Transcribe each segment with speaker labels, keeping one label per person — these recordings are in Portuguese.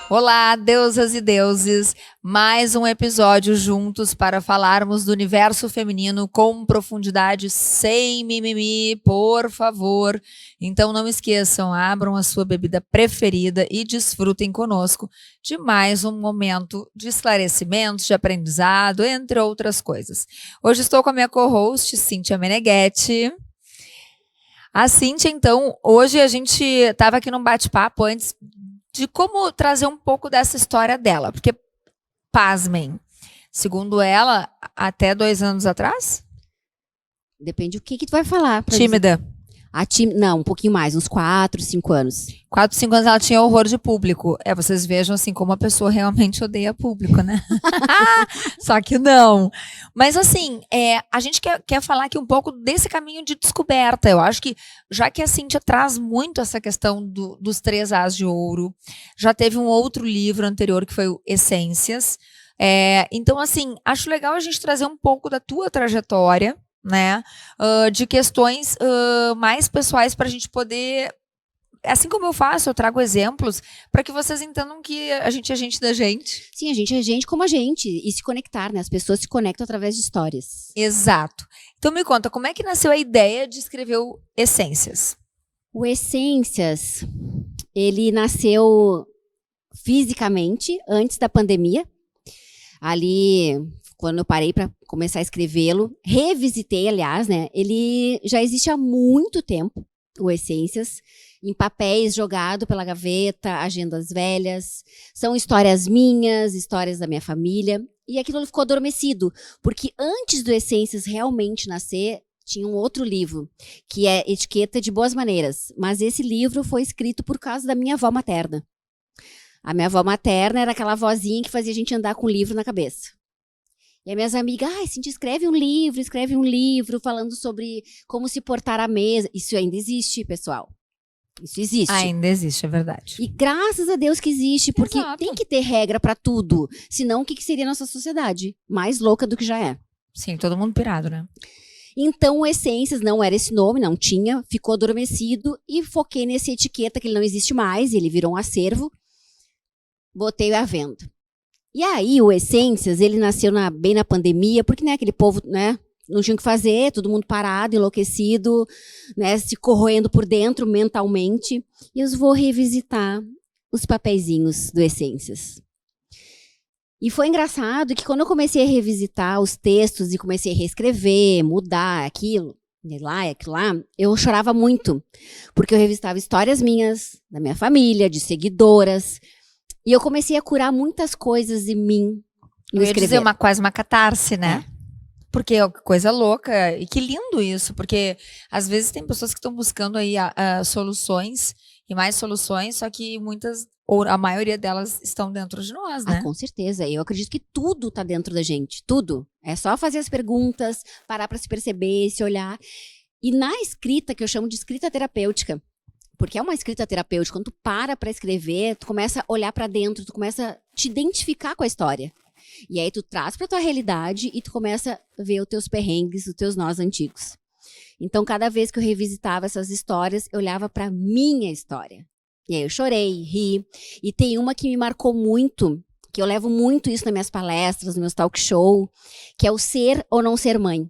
Speaker 1: Olá, deusas e deuses! Mais um episódio juntos para falarmos do universo feminino com profundidade, sem mimimi, por favor. Então não esqueçam, abram a sua bebida preferida e desfrutem conosco de mais um momento de esclarecimentos, de aprendizado, entre outras coisas. Hoje estou com a minha co-host, Cíntia Meneghetti. A Cíntia, então, hoje a gente estava aqui num bate-papo antes de como trazer um pouco dessa história dela, porque, pasmem, segundo ela, até 2 anos atrás?
Speaker 2: Depende do que tu vai falar.
Speaker 1: Tímida.
Speaker 2: Não, um pouquinho mais, uns 4, 5 anos.
Speaker 1: 4, 5 anos ela tinha horror de público. Vocês vejam assim como a pessoa realmente odeia público, né? Só que não. Mas assim, a gente quer falar aqui um pouco desse caminho de descoberta. Eu acho que, já que a Cíntia traz muito essa questão dos 3 As de ouro, já teve um outro livro anterior que foi o Essências. Então, assim, acho legal a gente trazer um pouco da tua trajetória, né, de questões mais pessoais para a gente poder, assim como eu faço, eu trago exemplos para que vocês entendam que a gente é gente da gente.
Speaker 2: Sim, a gente é gente como a gente e se conectar, né? As pessoas se conectam através de histórias.
Speaker 1: Exato. Então me conta, como é que nasceu a ideia de escrever o Essências?
Speaker 2: O Essências, ele nasceu fisicamente antes da pandemia. Ali, quando eu parei para começar a escrevê-lo, revisitei, aliás, né? Ele já existe há muito tempo, o Essências, em papéis jogado pela gaveta, agendas velhas. São histórias minhas, histórias da minha família. E aquilo ficou adormecido, porque antes do Essências realmente nascer, tinha um outro livro, que é Etiqueta de Boas Maneiras. Mas esse livro foi escrito por causa da minha avó materna. A minha avó materna era aquela vozinha que fazia a gente andar com o livro na cabeça. E as minhas amigas, Cíntia, escreve um livro falando sobre como se portar à mesa. Isso ainda existe, pessoal. Isso existe.
Speaker 1: Ainda existe, é verdade.
Speaker 2: E graças a Deus que existe, porque
Speaker 1: Exato.
Speaker 2: tem que ter regra pra tudo. Senão, o que seria a nossa sociedade? Mais louca do que já é.
Speaker 1: Sim, todo mundo pirado, né?
Speaker 2: Então, o Essências não era esse nome, não tinha, ficou adormecido e foquei nessa etiqueta que ele não existe mais, ele virou um acervo. Botei à venda. E aí, o Essências, ele nasceu bem na pandemia, porque, né, aquele povo, né, não tinha o que fazer, todo mundo parado, enlouquecido, né, se corroendo por dentro mentalmente. E eu vou revisitar os papeizinhos do Essências. E foi engraçado que quando eu comecei a revisitar os textos e comecei a reescrever, mudar aquilo lá, eu chorava muito, porque eu revisitava histórias minhas, da minha família, de seguidoras. E eu comecei a curar muitas coisas em mim.
Speaker 1: Eu ia dizer quase uma catarse, né? Porque é coisa louca. E que lindo isso. Porque às vezes tem pessoas que estão buscando aí soluções e mais soluções, só que muitas, ou a maioria delas, estão dentro de nós, né?
Speaker 2: Com certeza. Eu acredito que tudo está dentro da gente. Tudo. É só fazer as perguntas, parar para se perceber, se olhar. E na escrita, que eu chamo de escrita terapêutica, porque é uma escrita terapêutica, quando tu para escrever, tu começa a olhar para dentro, tu começa a te identificar com a história. E aí tu traz pra tua realidade e tu começa a ver os teus perrengues, os teus nós antigos. Então, cada vez que eu revisitava essas histórias, eu olhava pra minha história. E aí eu chorei, ri. E tem uma que me marcou muito, que eu levo muito isso nas minhas palestras, nos meus talk show, que é o ser ou não ser mãe.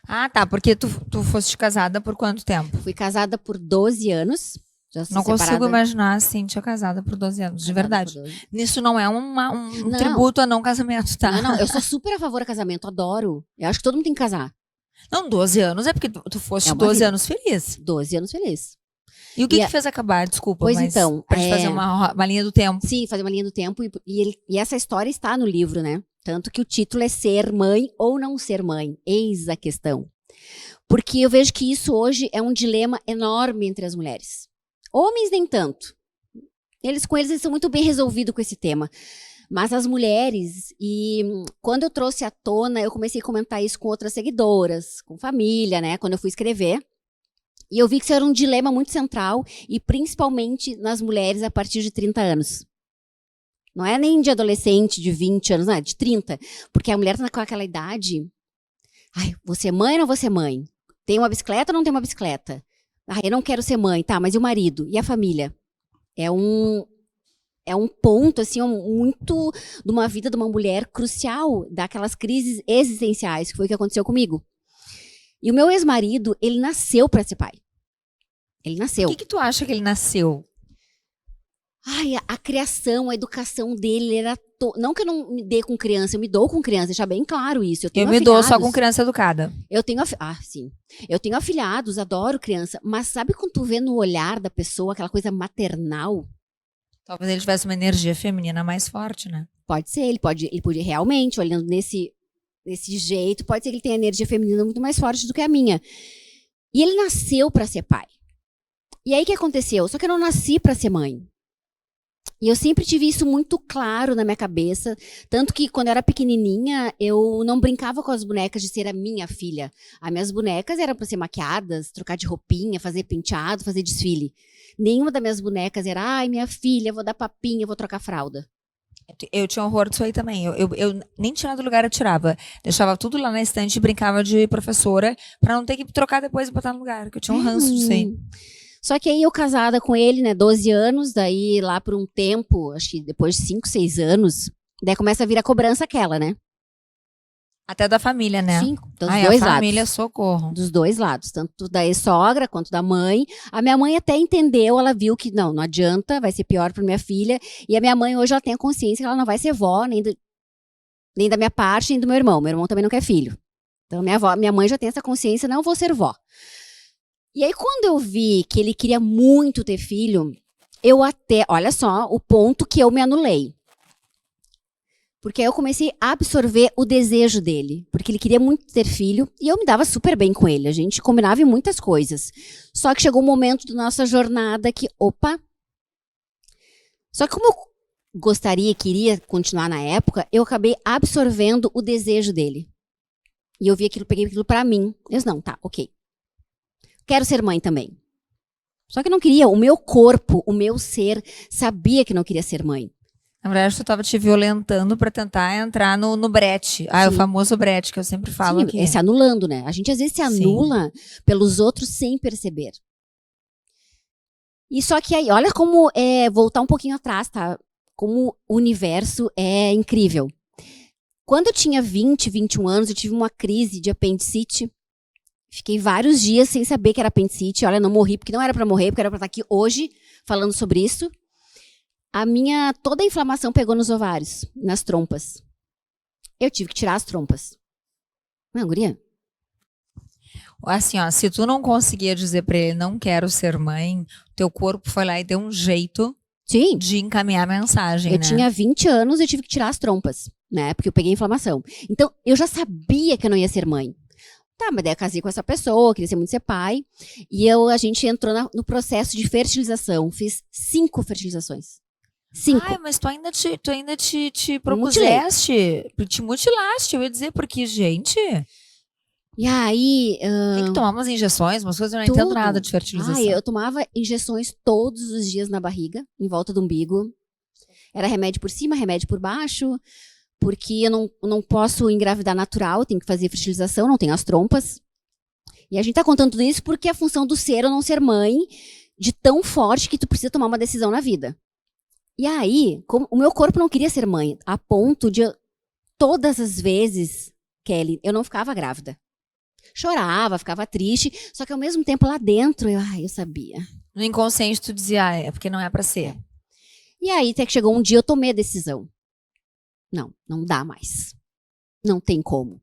Speaker 1: Ah, tá. Porque tu foste casada por quanto tempo?
Speaker 2: Fui casada por 12 anos. Já sou
Speaker 1: não
Speaker 2: separada.
Speaker 1: Consigo imaginar a Cíntia casada por 12 anos, de verdade. Nisso não é um tributo a não casamento, tá?
Speaker 2: Não, eu sou super a favor do casamento, adoro. Eu acho que todo mundo tem que casar.
Speaker 1: Não, 12 anos é porque tu foste 12 anos feliz.
Speaker 2: 12 anos feliz.
Speaker 1: E o que fez acabar? Desculpa,
Speaker 2: pois
Speaker 1: mas
Speaker 2: então,
Speaker 1: pra gente fazer uma linha do tempo.
Speaker 2: Sim, fazer uma linha do tempo. E essa história está no livro, né? Tanto que o título é Ser Mãe ou Não Ser Mãe. Eis a questão. Porque eu vejo que isso hoje é um dilema enorme entre as mulheres. Homens nem tanto. Eles são muito bem resolvidos com esse tema. Mas as mulheres, e quando eu trouxe à tona, eu comecei a comentar isso com outras seguidoras, com família, né? Quando eu fui escrever. E eu vi que isso era um dilema muito central, e principalmente nas mulheres a partir de 30 anos. Não é nem de adolescente, de 20 anos, não, é de 30. Porque a mulher está com aquela idade. Ai, vou ser mãe ou não vou ser mãe? Tem uma bicicleta ou não tem uma bicicleta? Ah, eu não quero ser mãe, tá, mas e o marido? E a família? É um ponto, assim, muito de uma vida de uma mulher crucial, daquelas crises existenciais, que foi o que aconteceu comigo. E o meu ex-marido, ele nasceu para ser pai. Ele nasceu.
Speaker 1: Por que tu acha que ele nasceu?
Speaker 2: Ai, a criação, a educação dele era... Não que eu não me dê com criança, eu me dou com criança, deixar bem claro isso.
Speaker 1: Eu me dou só com criança educada.
Speaker 2: Eu tenho... sim. Eu tenho afilhados, adoro criança. Mas sabe quando tu vê no olhar da pessoa aquela coisa maternal?
Speaker 1: Talvez ele tivesse uma energia feminina mais forte, né?
Speaker 2: Pode ser, ele pode realmente, olhando nesse jeito, pode ser que ele tenha energia feminina muito mais forte do que a minha. E ele nasceu para ser pai. E aí o que aconteceu? Só que eu não nasci para ser mãe. E eu sempre tive isso muito claro na minha cabeça, tanto que quando eu era pequenininha, eu não brincava com as bonecas de ser a minha filha. As minhas bonecas eram para ser maquiadas, trocar de roupinha, fazer penteado, fazer desfile. Nenhuma das minhas bonecas era, ai, minha filha, vou dar papinha, vou trocar fralda.
Speaker 1: Eu tinha horror disso aí também. Eu nem tirava do lugar, eu tirava. Deixava tudo lá na estante e brincava de professora pra não ter que trocar depois e botar no lugar, que eu tinha um ranço disso aí.
Speaker 2: Só que aí eu casada com ele, né, 12 anos, daí lá por um tempo, acho que depois de 5, 6 anos, daí começa a vir a cobrança aquela, né?
Speaker 1: Até da família, né?
Speaker 2: Sim, dos
Speaker 1: Ai,
Speaker 2: dois
Speaker 1: a
Speaker 2: lados.
Speaker 1: família, socorro.
Speaker 2: Dos dois lados, tanto da ex-sogra quanto da mãe. A minha mãe até entendeu, ela viu que não adianta, vai ser pior para minha filha. E a minha mãe hoje ela tem a consciência que ela não vai ser vó, nem da minha parte, nem do meu irmão. Meu irmão também não quer filho. Então minha mãe já tem essa consciência, não vou ser vó. E aí quando eu vi que ele queria muito ter filho, olha só o ponto que eu me anulei. Porque aí eu comecei a absorver o desejo dele. Porque ele queria muito ter filho e eu me dava super bem com ele. A gente combinava em muitas coisas. Só que chegou um momento da nossa jornada que, opa. Só que como eu gostaria e queria continuar na época, eu acabei absorvendo o desejo dele. E eu vi aquilo, peguei aquilo pra mim. Eu disse, não, tá, ok. Quero ser mãe também. Só que eu não queria. O meu corpo, o meu ser, sabia que não queria ser mãe.
Speaker 1: Na verdade, tu tava te violentando pra tentar entrar no brete. Ah,
Speaker 2: Sim.
Speaker 1: o famoso brete que eu sempre falo aqui.
Speaker 2: É se anulando, né? A gente às vezes se anula pelos outros sem perceber. E só que aí, olha como voltar um pouquinho atrás, tá? Como o universo é incrível. Quando eu tinha 20, 21 anos, eu tive uma crise de apendicite. Fiquei vários dias sem saber que era apendicite. Olha, não morri porque não era pra morrer, porque era pra estar aqui hoje falando sobre isso. Toda a inflamação pegou nos ovários, nas trompas. Eu tive que tirar as trompas. Não, guria?
Speaker 1: Assim, ó, se tu não conseguia dizer pra ele, não quero ser mãe, teu corpo foi lá e deu um jeito
Speaker 2: Sim.
Speaker 1: de encaminhar a mensagem,
Speaker 2: Eu
Speaker 1: né?
Speaker 2: tinha 20 anos e eu tive que tirar as trompas, né? Porque eu peguei inflamação. Então, eu já sabia que eu não ia ser mãe. Tá, mas daí eu casei com essa pessoa, queria ser muito ser pai. E a gente entrou no processo de fertilização. Fiz 5 fertilizações. 5.
Speaker 1: Ai, mas tu ainda te propuseste, te mutilaste, eu ia dizer, porque, gente,
Speaker 2: E aí...
Speaker 1: tem que tomar umas injeções, umas coisas, eu não
Speaker 2: tudo.
Speaker 1: entendo nada de fertilização.
Speaker 2: Ai, eu tomava injeções todos os dias na barriga, em volta do umbigo. Era remédio por cima, remédio por baixo, porque eu não posso engravidar natural, tenho que fazer fertilização, não tenho as trompas. E a gente tá contando tudo isso porque é a função do ser ou não ser mãe, de tão forte que tu precisa tomar uma decisão na vida. E aí, o meu corpo não queria ser mãe, a ponto de todas as vezes, Kelly, eu não ficava grávida. Chorava, ficava triste, só que ao mesmo tempo lá dentro, eu sabia.
Speaker 1: No inconsciente tu dizia, é porque não é pra ser.
Speaker 2: E aí até que chegou um dia eu tomei a decisão. Não dá mais. Não tem como.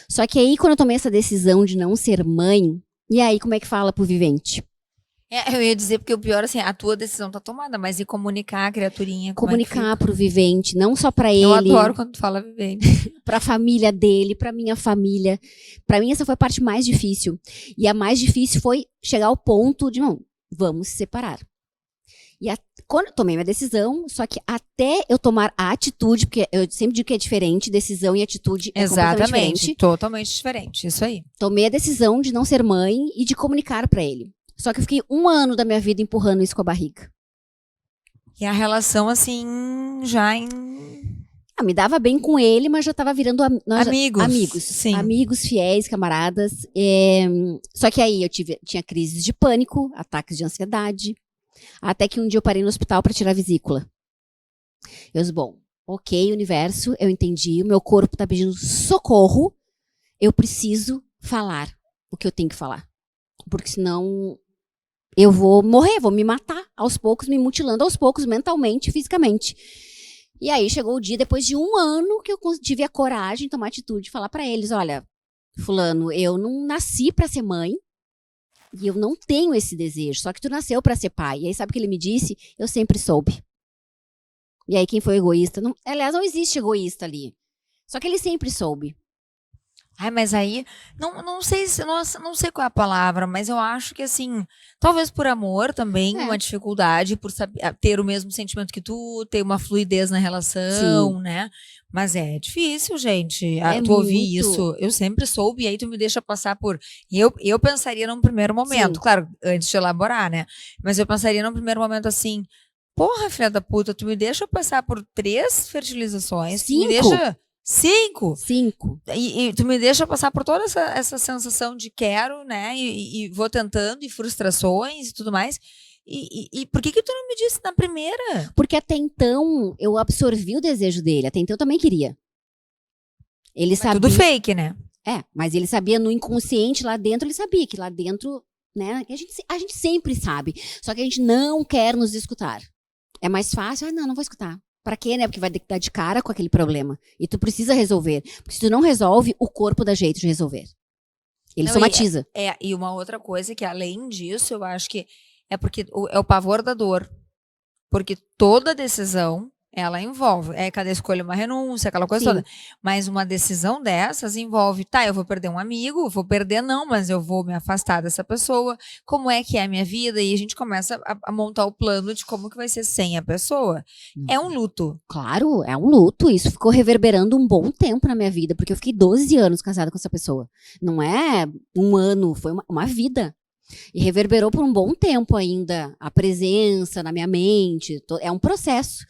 Speaker 2: Só que aí quando eu tomei essa decisão de não ser mãe, e aí como é que fala pro vivente?
Speaker 1: Eu ia dizer, porque o pior, assim, a tua decisão tá tomada, mas e comunicar a criaturinha?
Speaker 2: Comunicar pro vivente, não só pra ele.
Speaker 1: Eu adoro quando tu fala vivente.
Speaker 2: Pra família dele, pra minha família. Pra mim essa foi a parte mais difícil. E a mais difícil foi chegar ao ponto de, não, vamos se separar. E quando eu tomei minha decisão, só que até eu tomar a atitude, porque eu sempre digo que é diferente, decisão e atitude é completamente diferente.
Speaker 1: Totalmente diferente, isso aí.
Speaker 2: Tomei a decisão de não ser mãe e de comunicar pra ele. Só que eu fiquei 1 ano da minha vida empurrando isso com a barriga.
Speaker 1: E a relação, assim, já em...
Speaker 2: Me dava bem com ele, mas já tava virando
Speaker 1: amigos. Sim.
Speaker 2: Amigos fiéis, camaradas. Só que aí eu tinha crises de pânico, ataques de ansiedade. Até que um dia eu parei no hospital para tirar a vesícula. Eu disse, bom, ok, universo, eu entendi. O meu corpo tá pedindo socorro. Eu preciso falar o que eu tenho que falar. Porque senão eu vou morrer, vou me matar aos poucos, me mutilando aos poucos, mentalmente e fisicamente. E aí chegou o dia, depois de 1 ano, que eu tive a coragem de tomar atitude de falar pra eles, olha, fulano, eu não nasci pra ser mãe e eu não tenho esse desejo, só que tu nasceu pra ser pai. E aí sabe o que ele me disse? Eu sempre soube. E aí quem foi egoísta? Não, aliás, não existe egoísta ali. Só que ele sempre soube.
Speaker 1: Ai, mas aí, não sei não sei qual é a palavra, mas eu acho que assim, talvez por amor também, uma dificuldade por ter o mesmo sentimento que tu, ter uma fluidez na relação,
Speaker 2: Sim.
Speaker 1: né? Mas é difícil, gente. Tu
Speaker 2: É
Speaker 1: ouvir
Speaker 2: muito.
Speaker 1: isso, eu sempre soube, e aí tu me deixa passar por. Eu pensaria num primeiro momento,
Speaker 2: Sim.
Speaker 1: claro, antes de elaborar, né? Mas eu pensaria num primeiro momento assim. Porra, filha da puta, tu me deixa passar por 3 fertilizações, tu me
Speaker 2: 5.
Speaker 1: deixa 5.
Speaker 2: 5.
Speaker 1: E tu me deixa passar por toda essa sensação de quero, né? E vou tentando, e frustrações e tudo mais. E por que tu não me disse na primeira?
Speaker 2: Porque até então eu absorvi o desejo dele. Até então eu também queria. Ele sabia.
Speaker 1: Tudo fake, né?
Speaker 2: Mas ele sabia no inconsciente, lá dentro, ele sabia que lá dentro, né? A gente sempre sabe. Só que a gente não quer nos escutar. É mais fácil, não vou escutar. Pra quê, né? Porque vai dar de cara com aquele problema. E tu precisa resolver. Porque se tu não resolve, o corpo dá jeito de resolver. Ele
Speaker 1: Não,
Speaker 2: somatiza.
Speaker 1: E uma outra coisa que, além disso, eu acho que é porque é o pavor da dor. Porque toda decisão, ela envolve. Cada escolha uma renúncia, aquela coisa
Speaker 2: Sim.
Speaker 1: toda. Mas uma decisão dessas envolve, eu vou perder um amigo, vou perder não, mas eu vou me afastar dessa pessoa. Como é que é a minha vida? E a gente começa a montar o plano de como que vai ser sem a pessoa. É um luto.
Speaker 2: Claro, é um luto. Isso ficou reverberando um bom tempo na minha vida, porque eu fiquei 12 anos casada com essa pessoa. Não é 1 ano, foi uma vida. E reverberou por um bom tempo ainda a presença na minha mente. É um processo.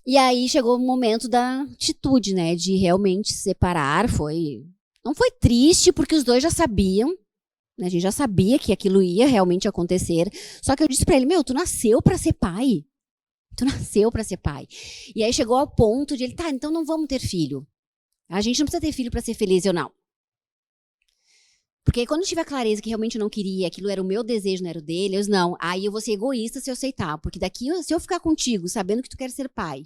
Speaker 2: E aí chegou o momento da atitude, né? De realmente se separar. Não foi triste, porque os dois já sabiam. Né, a gente já sabia que aquilo ia realmente acontecer. Só que eu disse pra ele, tu nasceu pra ser pai. Tu nasceu pra ser pai. E aí chegou ao ponto de ele, então não vamos ter filho. A gente não precisa ter filho pra ser feliz, eu não. Porque quando eu tive a clareza que realmente eu não queria, aquilo era o meu desejo, não era o dele, eu disse, não, aí eu vou ser egoísta se eu aceitar. Porque daqui, se eu ficar contigo, sabendo que tu quer ser pai,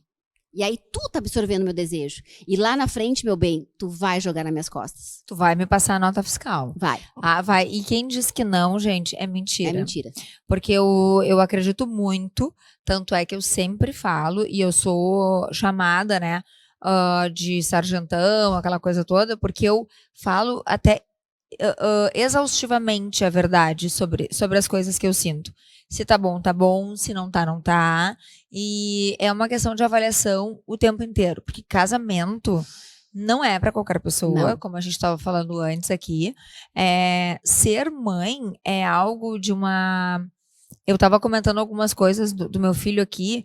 Speaker 2: e aí tu tá absorvendo meu desejo, e lá na frente, meu bem, tu vai jogar nas minhas costas.
Speaker 1: Tu vai me passar a nota fiscal.
Speaker 2: Vai.
Speaker 1: Vai. E quem diz que não, gente, é mentira.
Speaker 2: É mentira.
Speaker 1: Porque eu acredito muito, tanto é que eu sempre falo, e eu sou chamada, né, de sargentão, aquela coisa toda, porque eu falo até exaustivamente a verdade sobre as coisas que eu sinto. Se tá bom, se não tá, não tá. E é uma questão de avaliação o tempo inteiro, porque casamento não é para qualquer pessoa,
Speaker 2: Não.
Speaker 1: como a gente estava falando antes aqui. Ser mãe é algo de uma... Eu estava comentando algumas coisas do meu filho aqui,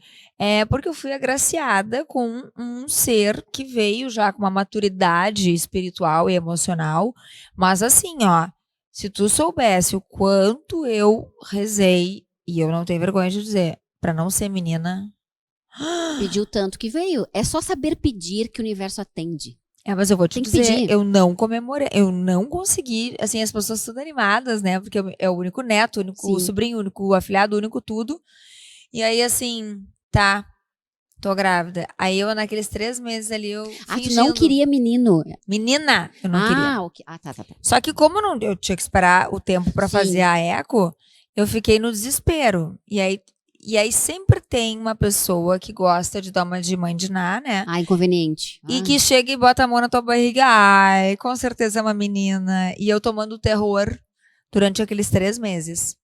Speaker 1: porque eu fui agraciada com um ser que veio já com uma maturidade espiritual e emocional. Mas assim, se tu soubesse o quanto eu rezei, e eu não tenho vergonha de dizer, para não ser menina...
Speaker 2: Pediu tanto que veio. É só saber pedir que o universo atende.
Speaker 1: Mas eu vou te
Speaker 2: Tem que
Speaker 1: dizer,
Speaker 2: pedir.
Speaker 1: eu não comemorei, eu não consegui, assim, as pessoas todas animadas, né, porque é o único neto, o único sobrinho, o único afilhado, o único tudo, e aí assim, tô grávida, aí eu naqueles 3 meses ali, eu fingindo.
Speaker 2: Tu não queria menino?
Speaker 1: Menina, eu não queria.
Speaker 2: Ok. Tá.
Speaker 1: Só que como eu tinha que esperar o tempo pra fazer a eco, eu fiquei no desespero, e aí sempre tem uma pessoa que gosta de dar uma de mãe de Ná, né?
Speaker 2: Inconveniente.
Speaker 1: E que chega e bota a mão na tua barriga. Ai, com certeza é uma menina. E eu tomando terror durante aqueles 3 meses.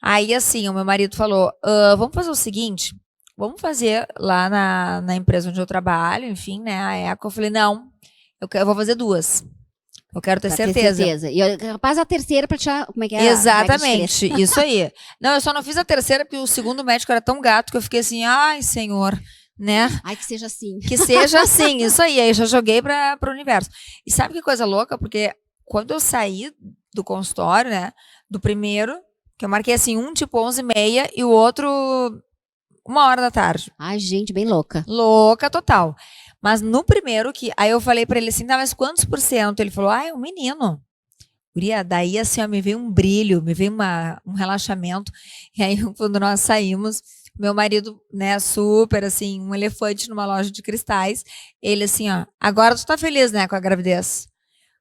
Speaker 1: Aí, assim, o meu marido falou, vamos fazer o seguinte, vamos fazer lá na empresa onde eu trabalho, enfim, né, a Eco. Eu falei, não, eu vou fazer 2. Eu quero ter certeza.
Speaker 2: E rapaz, a terceira pra tirar, como é que é?
Speaker 1: Exatamente, isso aí. Não, eu só não fiz a terceira porque o segundo médico era tão gato que eu fiquei assim, ai, senhor, né?
Speaker 2: Ai, que seja assim.
Speaker 1: Que seja assim, isso aí já joguei para o universo. E sabe que coisa louca? Porque quando eu saí do consultório, né, do primeiro, que eu marquei assim, um tipo 11h30 e o outro 1h da tarde.
Speaker 2: Ai, gente, bem louca.
Speaker 1: Louca total. Mas no primeiro aí eu falei pra ele assim, tá, mas quantos por cento? Ele falou, é um menino. Guria, daí assim, ó, me veio um brilho, me veio um relaxamento. E aí, quando nós saímos, meu marido, né, super assim, um elefante numa loja de cristais, ele assim, ó, agora tu tá feliz, né, com a gravidez?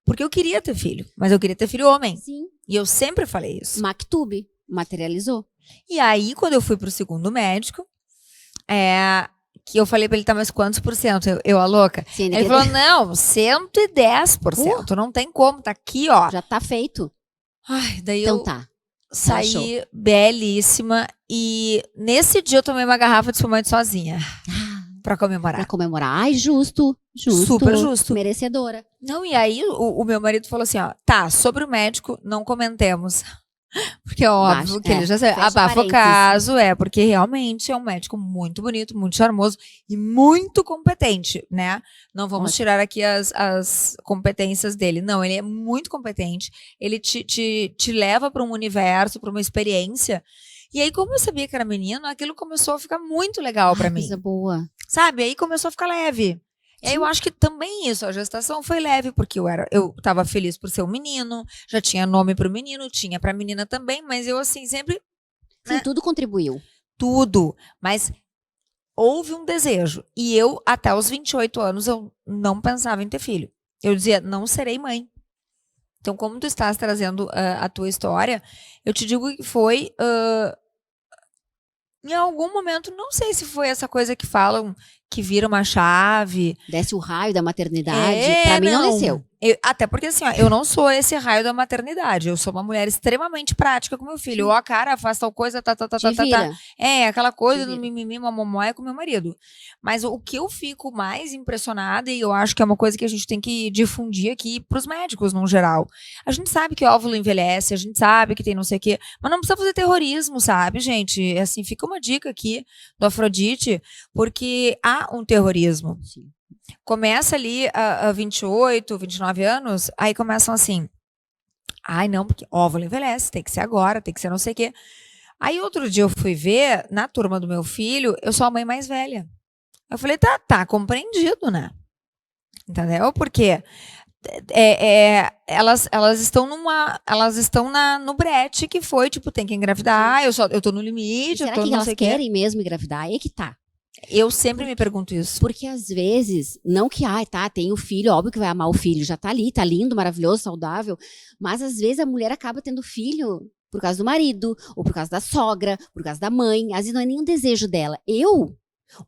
Speaker 1: Porque eu queria ter filho, mas eu queria ter filho homem.
Speaker 2: Sim.
Speaker 1: E eu sempre falei isso.
Speaker 2: Mactube, materializou.
Speaker 1: E aí, quando eu fui pro segundo médico, que eu falei pra ele, tá, mas quantos por cento? Eu a louca?
Speaker 2: Sim,
Speaker 1: Ele falou, não, 110%. Não tem como, tá aqui, ó.
Speaker 2: Já tá feito.
Speaker 1: Ai, daí
Speaker 2: Então
Speaker 1: eu
Speaker 2: tá.
Speaker 1: saí belíssima. E nesse dia eu tomei uma garrafa de espumante sozinha. Pra comemorar.
Speaker 2: Pra comemorar. Ai, justo.
Speaker 1: Super justo.
Speaker 2: Merecedora.
Speaker 1: Não, e aí o meu marido falou assim, ó, tá, sobre o médico, não comentemos. Porque é óbvio que ele já sabe. Abafa o caso, porque realmente é um médico muito bonito, muito charmoso e muito competente, né? Não vamos tirar aqui as competências dele. Não, ele é muito competente. Ele te leva para um universo, para uma experiência. E aí, como eu sabia que era menino, aquilo começou a ficar muito legal para mim.
Speaker 2: Coisa boa.
Speaker 1: Sabe? Aí começou a ficar leve. E aí eu acho que também isso, a gestação foi leve, porque eu tava feliz por ser um menino, já tinha nome pro menino, tinha pra menina também, mas eu assim, sempre...
Speaker 2: Sim,
Speaker 1: né?
Speaker 2: tudo contribuiu.
Speaker 1: Tudo, mas houve um desejo. E eu, até os 28 anos, eu não pensava em ter filho. Eu dizia, não serei mãe. Então, como tu estás trazendo a tua história, eu te digo que foi... em algum momento, não sei se foi essa coisa que falam que vira uma chave.
Speaker 2: Desce o raio da maternidade. Pra mim não desceu.
Speaker 1: Até porque assim, ó, eu não sou esse raio da maternidade. Eu sou uma mulher extremamente prática com meu filho. Ó, cara, faz tal coisa, tá. Aquela coisa do mimimi, mamomóia com meu marido. Mas o que eu fico mais impressionada, e eu acho que é uma coisa que a gente tem que difundir aqui pros médicos, no geral. A gente sabe que o óvulo envelhece, a gente sabe que tem não sei o quê, mas não precisa fazer terrorismo, sabe, gente? Assim, fica uma dica aqui do Afrodite, porque há um terrorismo.
Speaker 2: Sim.
Speaker 1: Começa ali a 28, 29 anos, aí começam assim, ai não, porque óvulo envelhece, tem que ser agora, tem que ser não sei o quê. Aí outro dia eu fui ver, na turma do meu filho, eu sou a mãe mais velha. Eu falei, tá compreendido, né? Entendeu? Porque elas estão no brete que foi, tipo, tem que engravidar, eu tô no limite,
Speaker 2: será
Speaker 1: eu tô
Speaker 2: que
Speaker 1: não
Speaker 2: elas
Speaker 1: sei o quê.
Speaker 2: querem mesmo engravidar? Aí que tá.
Speaker 1: Eu sempre me pergunto isso.
Speaker 2: Porque às vezes, não que, tem o filho, óbvio que vai amar o filho, já tá ali, tá lindo, maravilhoso, saudável, mas às vezes a mulher acaba tendo filho por causa do marido, ou por causa da sogra, por causa da mãe, às vezes não é nem um desejo dela.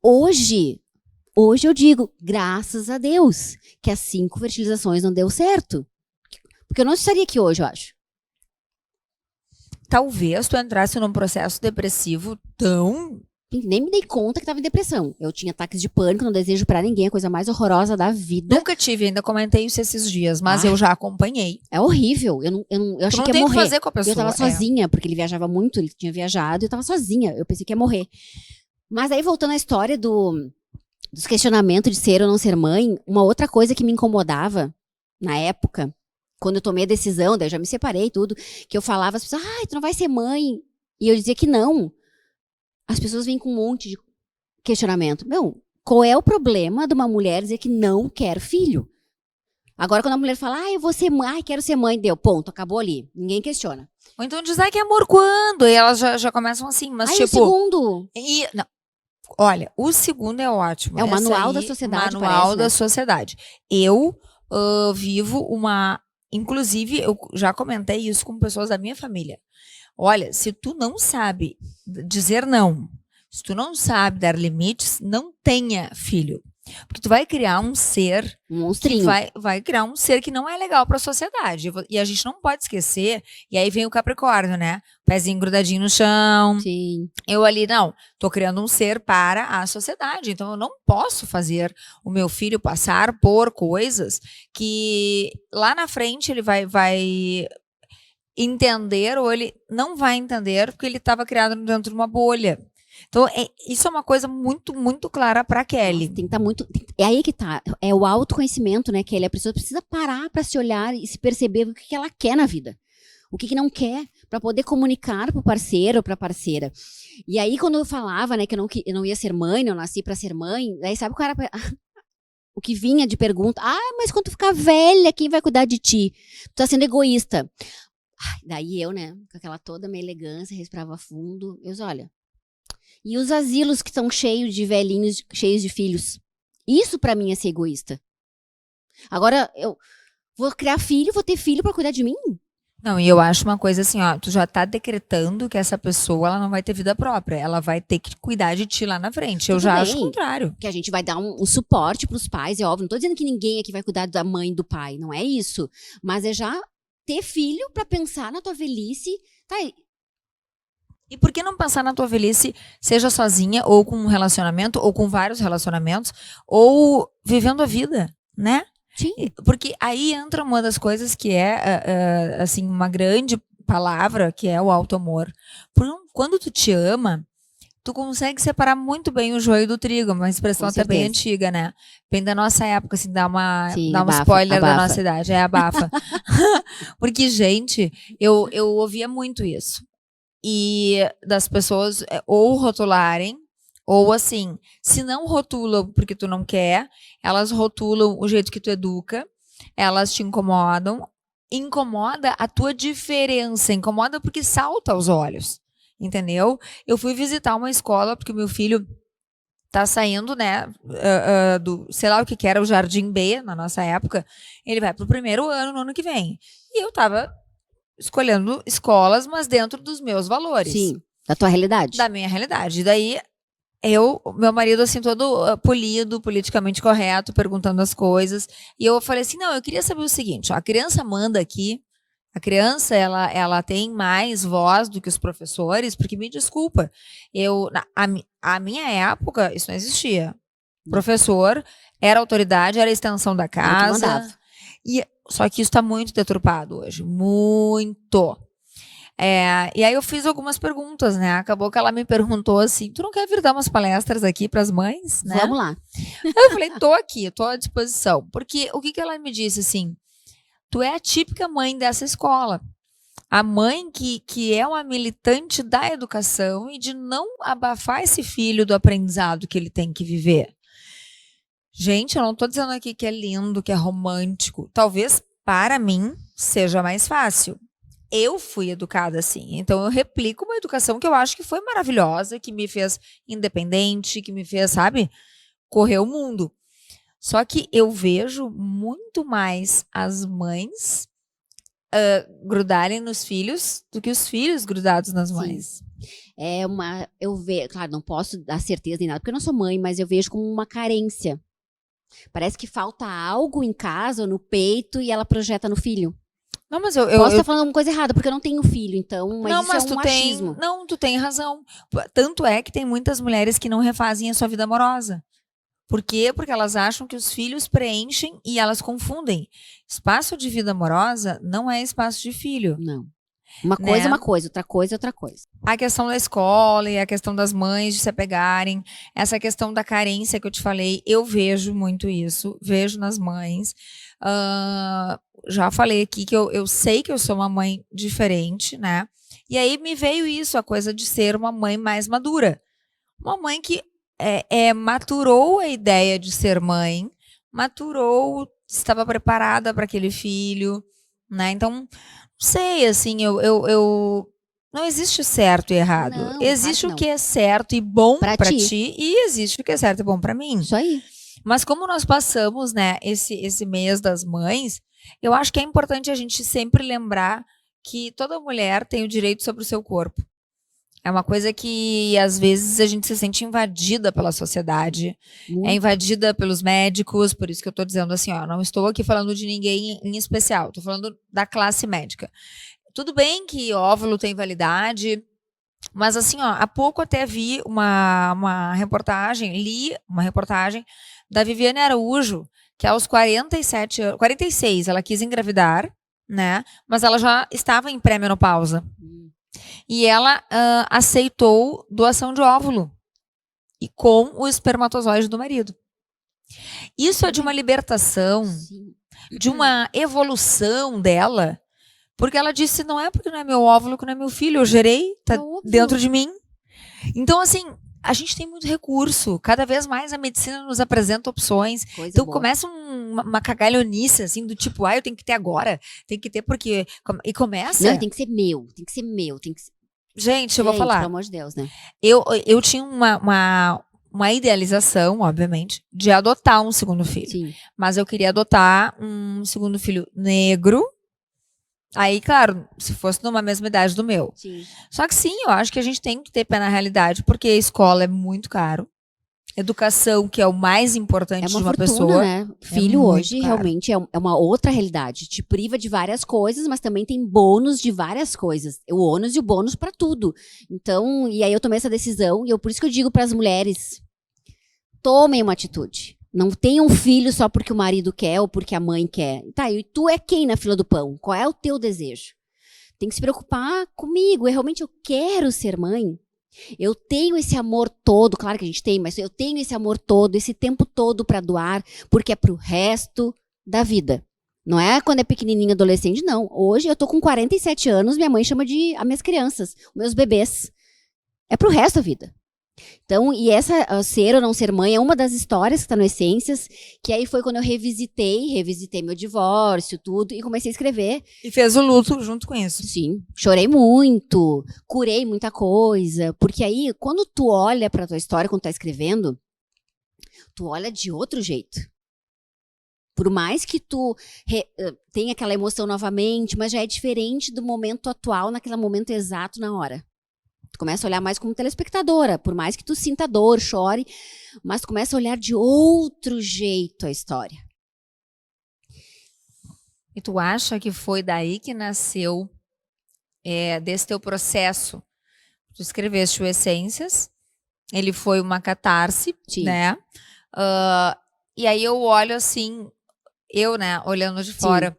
Speaker 2: Hoje eu digo, graças a Deus, que as 5 fertilizações não deu certo. Porque eu não estaria aqui hoje, eu acho.
Speaker 1: Talvez tu entrasse num processo depressivo tão...
Speaker 2: Nem me dei conta que estava em depressão. Eu tinha ataques de pânico, não desejo pra ninguém, a coisa mais horrorosa da vida.
Speaker 1: Nunca tive, ainda comentei isso esses dias, mas eu já acompanhei.
Speaker 2: É horrível. Eu achei que ia morrer.
Speaker 1: Fazer com a pessoa.
Speaker 2: Eu tava sozinha, porque ele viajava muito, ele tinha viajado, e eu tava sozinha. Eu pensei que ia morrer. Mas aí, voltando à história dos questionamentos de ser ou não ser mãe, uma outra coisa que me incomodava na época, quando eu tomei a decisão, daí eu já me separei e tudo, que eu falava às pessoas, tu não vai ser mãe. E eu dizia que não. As pessoas vêm com um monte de questionamento. Qual é o problema de uma mulher dizer que não quer filho? Agora, quando a mulher fala, eu vou ser mãe, quero ser mãe, deu, ponto, acabou ali. Ninguém questiona.
Speaker 1: Ou então diz, que amor, quando? E elas já começam assim, mas tipo...
Speaker 2: o segundo?
Speaker 1: Não. Olha, o segundo é ótimo.
Speaker 2: É o manual da sociedade,
Speaker 1: manual da
Speaker 2: né?
Speaker 1: sociedade. Eu vivo inclusive, eu já comentei isso com pessoas da minha família. Olha, se tu não sabe dizer não, se tu não sabe dar limites, não tenha filho. Porque tu vai criar um ser...
Speaker 2: Um monstrinho.
Speaker 1: Vai criar um ser que não é legal para a sociedade. E a gente não pode esquecer, e aí vem o Capricórnio, né? Pezinho grudadinho no chão.
Speaker 2: Sim.
Speaker 1: Eu ali, não, tô criando um ser para a sociedade. Então eu não posso fazer o meu filho passar por coisas que lá na frente ele vai entender, ou ele não vai entender, porque ele estava criado dentro de uma bolha. Então, isso é uma coisa muito, muito clara pra Kelly.
Speaker 2: Nossa, tem que estar muito. É aí que tá. É o autoconhecimento, né, Kelly? A pessoa precisa parar pra se olhar e se perceber o que ela quer na vida. O que não quer, pra poder comunicar pro parceiro ou pra parceira. E aí, quando eu falava, né, que eu não ia ser mãe, não nasci pra ser mãe, daí sabe o cara. O que vinha de pergunta, mas quando tu ficar velha, quem vai cuidar de ti? Tu tá sendo egoísta. Daí eu, né, com aquela toda minha elegância, respirava fundo, olha, e os asilos que estão cheios de velhinhos, cheios de filhos? Isso pra mim é ser egoísta. Agora, eu vou criar filho, vou ter filho pra cuidar de mim?
Speaker 1: Não, e eu acho uma coisa assim, ó, tu já tá decretando que essa pessoa, ela não vai ter vida própria, ela vai ter que cuidar de ti lá na frente. Eu
Speaker 2: Tudo
Speaker 1: já
Speaker 2: bem,
Speaker 1: acho o contrário.
Speaker 2: que a gente vai dar um suporte pros pais, é óbvio. Não tô dizendo que ninguém aqui vai cuidar da mãe e do pai, não é isso. Mas é já ter filho pra pensar na tua velhice. Tá,
Speaker 1: E por que não pensar na tua velhice, seja sozinha, ou com um relacionamento, ou com vários relacionamentos, ou vivendo a vida, né?
Speaker 2: sim.
Speaker 1: Porque aí entra uma das coisas que é, assim, uma grande palavra, que é o auto-amor. Quando tu te ama, tu consegue separar muito bem o joio do trigo, uma expressão
Speaker 2: Com
Speaker 1: até bem
Speaker 2: certeza.
Speaker 1: antiga, né? Bem da nossa época, assim, dá
Speaker 2: Sim,
Speaker 1: um
Speaker 2: abafa,
Speaker 1: spoiler da
Speaker 2: abafa.
Speaker 1: nossa idade, abafa. Porque, gente, eu ouvia muito isso. E das pessoas ou rotularem, ou assim, se não rotulam porque tu não quer, elas rotulam o jeito que tu educa, elas te incomodam, incomoda a tua diferença, incomoda porque salta aos olhos, entendeu? Eu fui visitar uma escola porque o meu filho tá saindo, né, do, sei lá o que era, o Jardim B, na nossa época, ele vai pro primeiro ano, no ano que vem. E eu tava escolhendo escolas, mas dentro dos meus valores.
Speaker 2: Sim, da tua realidade.
Speaker 1: Da minha realidade. E daí, meu marido, assim, todo polido, politicamente correto, perguntando as coisas. E eu falei assim, não, eu queria saber o seguinte, ó, a criança manda aqui, a criança, ela tem mais voz do que os professores, porque me desculpa, a minha época, isso não existia. Professor era autoridade, era a extensão da
Speaker 2: Aí tu
Speaker 1: casa.
Speaker 2: mandava.
Speaker 1: Só que isso está muito deturpado hoje. Muito. E aí eu fiz algumas perguntas, né? Acabou que ela me perguntou assim: tu não quer vir dar umas palestras aqui para as mães, né?
Speaker 2: Vamos lá.
Speaker 1: Eu falei: tô aqui, tô à disposição. Porque o que ela me disse assim? Tu é a típica mãe dessa escola. A mãe que é uma militante da educação e de não abafar esse filho do aprendizado que ele tem que viver. Gente, eu não tô dizendo aqui que é lindo, que é romântico. Talvez para mim seja mais fácil. Eu fui educada assim, então eu replico uma educação que eu acho que foi maravilhosa, que me fez independente, que me fez, sabe, correr o mundo. Só que eu vejo muito mais as mães grudarem nos filhos do que os filhos grudados nas mães.
Speaker 2: Eu vejo, claro, não posso dar certeza nem nada, porque eu não sou mãe, mas eu vejo como uma carência. Parece que falta algo em casa ou no peito e ela projeta no filho.
Speaker 1: Não, mas
Speaker 2: Posso estar falando alguma coisa errada, porque eu não tenho filho, então, mas
Speaker 1: não,
Speaker 2: isso
Speaker 1: mas
Speaker 2: é um
Speaker 1: tu
Speaker 2: machismo.
Speaker 1: tu tem razão. Tanto é que tem muitas mulheres que não refazem a sua vida amorosa. Por quê? Porque elas acham que os filhos preenchem e elas confundem. Espaço de vida amorosa não é espaço de filho.
Speaker 2: Não. Uma coisa é uma coisa, outra coisa é outra coisa.
Speaker 1: A questão da escola e a questão das mães de se apegarem, essa questão da carência que eu te falei, eu vejo muito isso, vejo nas mães. Já falei aqui que eu sei que eu sou uma mãe diferente, né? E aí me veio isso, a coisa de ser uma mãe mais madura. Uma mãe que maturou a ideia de ser mãe, maturou, estava preparada para aquele filho, né? Então, não sei, assim, não existe certo e errado.
Speaker 2: Não,
Speaker 1: existe
Speaker 2: claro
Speaker 1: o
Speaker 2: que
Speaker 1: que é certo e bom
Speaker 2: Pra
Speaker 1: para
Speaker 2: ti.
Speaker 1: ti e existe o que é certo e bom para mim.
Speaker 2: Isso aí.
Speaker 1: Mas como nós passamos, né, esse mês das mães, eu acho que é importante a gente sempre lembrar que toda mulher tem o direito sobre o seu corpo. É uma coisa que, às vezes, a gente se sente invadida pela sociedade,
Speaker 2: Muito.
Speaker 1: invadida pelos médicos, por isso que eu tô dizendo assim, ó, não estou aqui falando de ninguém em especial, estou falando da classe médica. Tudo bem que óvulo tem validade, mas assim, ó, há pouco até vi uma reportagem, li uma reportagem da Viviane Araújo, que aos 47 anos, 46, ela quis engravidar, né, mas ela já estava em pré-menopausa. E ela aceitou doação de óvulo. E com o espermatozoide do marido. Isso é de uma libertação,
Speaker 2: Sim.
Speaker 1: de uma evolução dela, porque ela disse, não é porque não é meu óvulo que não é meu filho, eu gerei, tá dentro de mim. Então, assim, a gente tem muito recurso, cada vez mais a medicina nos apresenta opções.
Speaker 2: Coisa
Speaker 1: Então
Speaker 2: boa.
Speaker 1: começa uma cagalhonice, assim, do tipo, eu tenho que ter agora, tem que ter porque... E começa...
Speaker 2: Não, tem que ser meu, tem que ser meu, tem que ser...
Speaker 1: Gente, eu vou falar.
Speaker 2: Pelo amor de Deus, né?
Speaker 1: Eu tinha uma idealização, obviamente, de adotar um segundo filho.
Speaker 2: Sim.
Speaker 1: Mas eu queria adotar um segundo filho negro. Aí, claro, se fosse numa mesma idade do meu.
Speaker 2: Sim.
Speaker 1: Só que sim, eu acho que a gente tem que ter pé na realidade, porque a escola é muito caro. Educação, que é o mais importante de uma
Speaker 2: fortuna,
Speaker 1: pessoa.
Speaker 2: né? Filho
Speaker 1: muito
Speaker 2: hoje
Speaker 1: caro.
Speaker 2: realmente é uma outra realidade. Te priva de várias coisas, mas também tem bônus de várias coisas. O ônus e o bônus pra tudo. Então, e aí eu tomei essa decisão, e por isso que eu digo pras mulheres, tomem uma atitude. Não tenham filho só porque o marido quer ou porque a mãe quer. Tá, e tu é quem na fila do pão? Qual é o teu desejo? Tem que se preocupar comigo. Realmente eu quero ser mãe. Eu tenho esse amor todo, claro que a gente tem, mas eu tenho esse amor todo, esse tempo todo pra doar, porque é pro resto da vida. Não é quando é pequenininho, adolescente, não. Hoje eu tô com 47 anos, minha mãe chama de as minhas crianças, os meus bebês. É pro resto da vida. Então, e essa ser ou não ser mãe é uma das histórias que tá no Essências, que aí foi quando eu revisitei meu divórcio, tudo, e comecei a escrever.
Speaker 1: E fez o luto junto com isso.
Speaker 2: Sim, chorei muito, curei muita coisa, porque aí, quando tu olha pra tua história, quando tá escrevendo, tu olha de outro jeito. Por mais que tu tenha aquela emoção novamente, mas já é diferente do momento atual, naquele momento exato, na hora. Tu começa a olhar mais como telespectadora, por mais que tu sinta dor, chore, mas tu começa a olhar de outro jeito a história.
Speaker 1: E tu acha que foi daí que nasceu, desse teu processo? Tu escreveste o Essências, ele foi uma catarse,
Speaker 2: Sim.
Speaker 1: né? E aí eu olho assim, né, olhando de fora,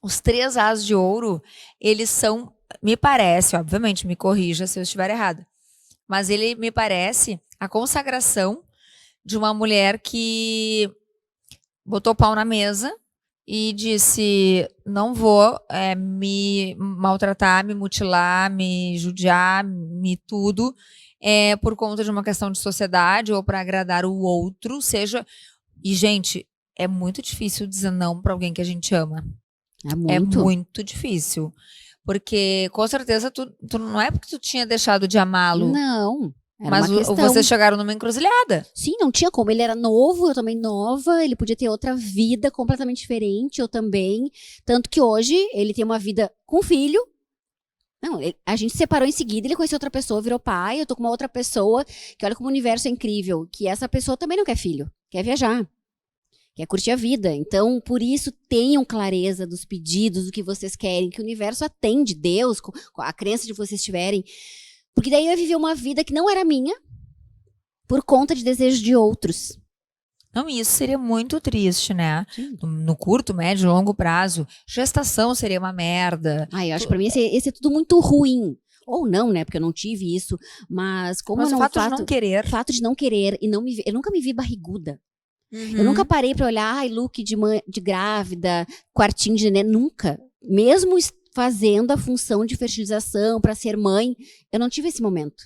Speaker 1: os 3 As de Ouro, eles são, me parece, obviamente, me corrija se eu estiver errada, mas ele me parece a consagração de uma mulher que botou o pau na mesa e disse, não vou me maltratar, me mutilar, me judiar, me tudo, por conta de uma questão de sociedade ou para agradar o outro, seja... E, gente, é muito difícil dizer não para alguém que a gente ama. É muito difícil. Porque, com certeza, tu não é porque tu tinha deixado de amá-lo.
Speaker 2: Não.
Speaker 1: Mas vocês chegaram numa encruzilhada.
Speaker 2: Sim, não tinha como. Ele era novo, eu também nova. Ele podia ter outra vida completamente diferente, eu também. Tanto que hoje ele tem uma vida com filho. Não, a gente se separou em seguida, ele conheceu outra pessoa, virou pai. Eu tô com uma outra pessoa, que olha como o universo é incrível. Que essa pessoa também não quer filho, quer viajar. Quer curtir a vida. Então, por isso, tenham clareza dos pedidos, do que vocês querem, que o universo atende, Deus, com a crença de vocês tiverem. Porque daí eu ia viver uma vida que não era minha, por conta de desejos de outros.
Speaker 1: Não, isso seria muito triste, né? No curto, médio, longo prazo. Gestação seria uma merda.
Speaker 2: Eu acho que pra mim esse é tudo muito ruim. Ou não, né? Porque eu não tive isso. Mas como
Speaker 1: mas
Speaker 2: eu
Speaker 1: o
Speaker 2: não...
Speaker 1: fato de não querer.
Speaker 2: O fato de não querer e não me ver... Eu nunca me vi barriguda.
Speaker 1: Uhum.
Speaker 2: Eu nunca parei pra olhar, look de grávida, quartinho de neném, nunca. Mesmo fazendo a função de fertilização pra ser mãe, eu não tive esse momento.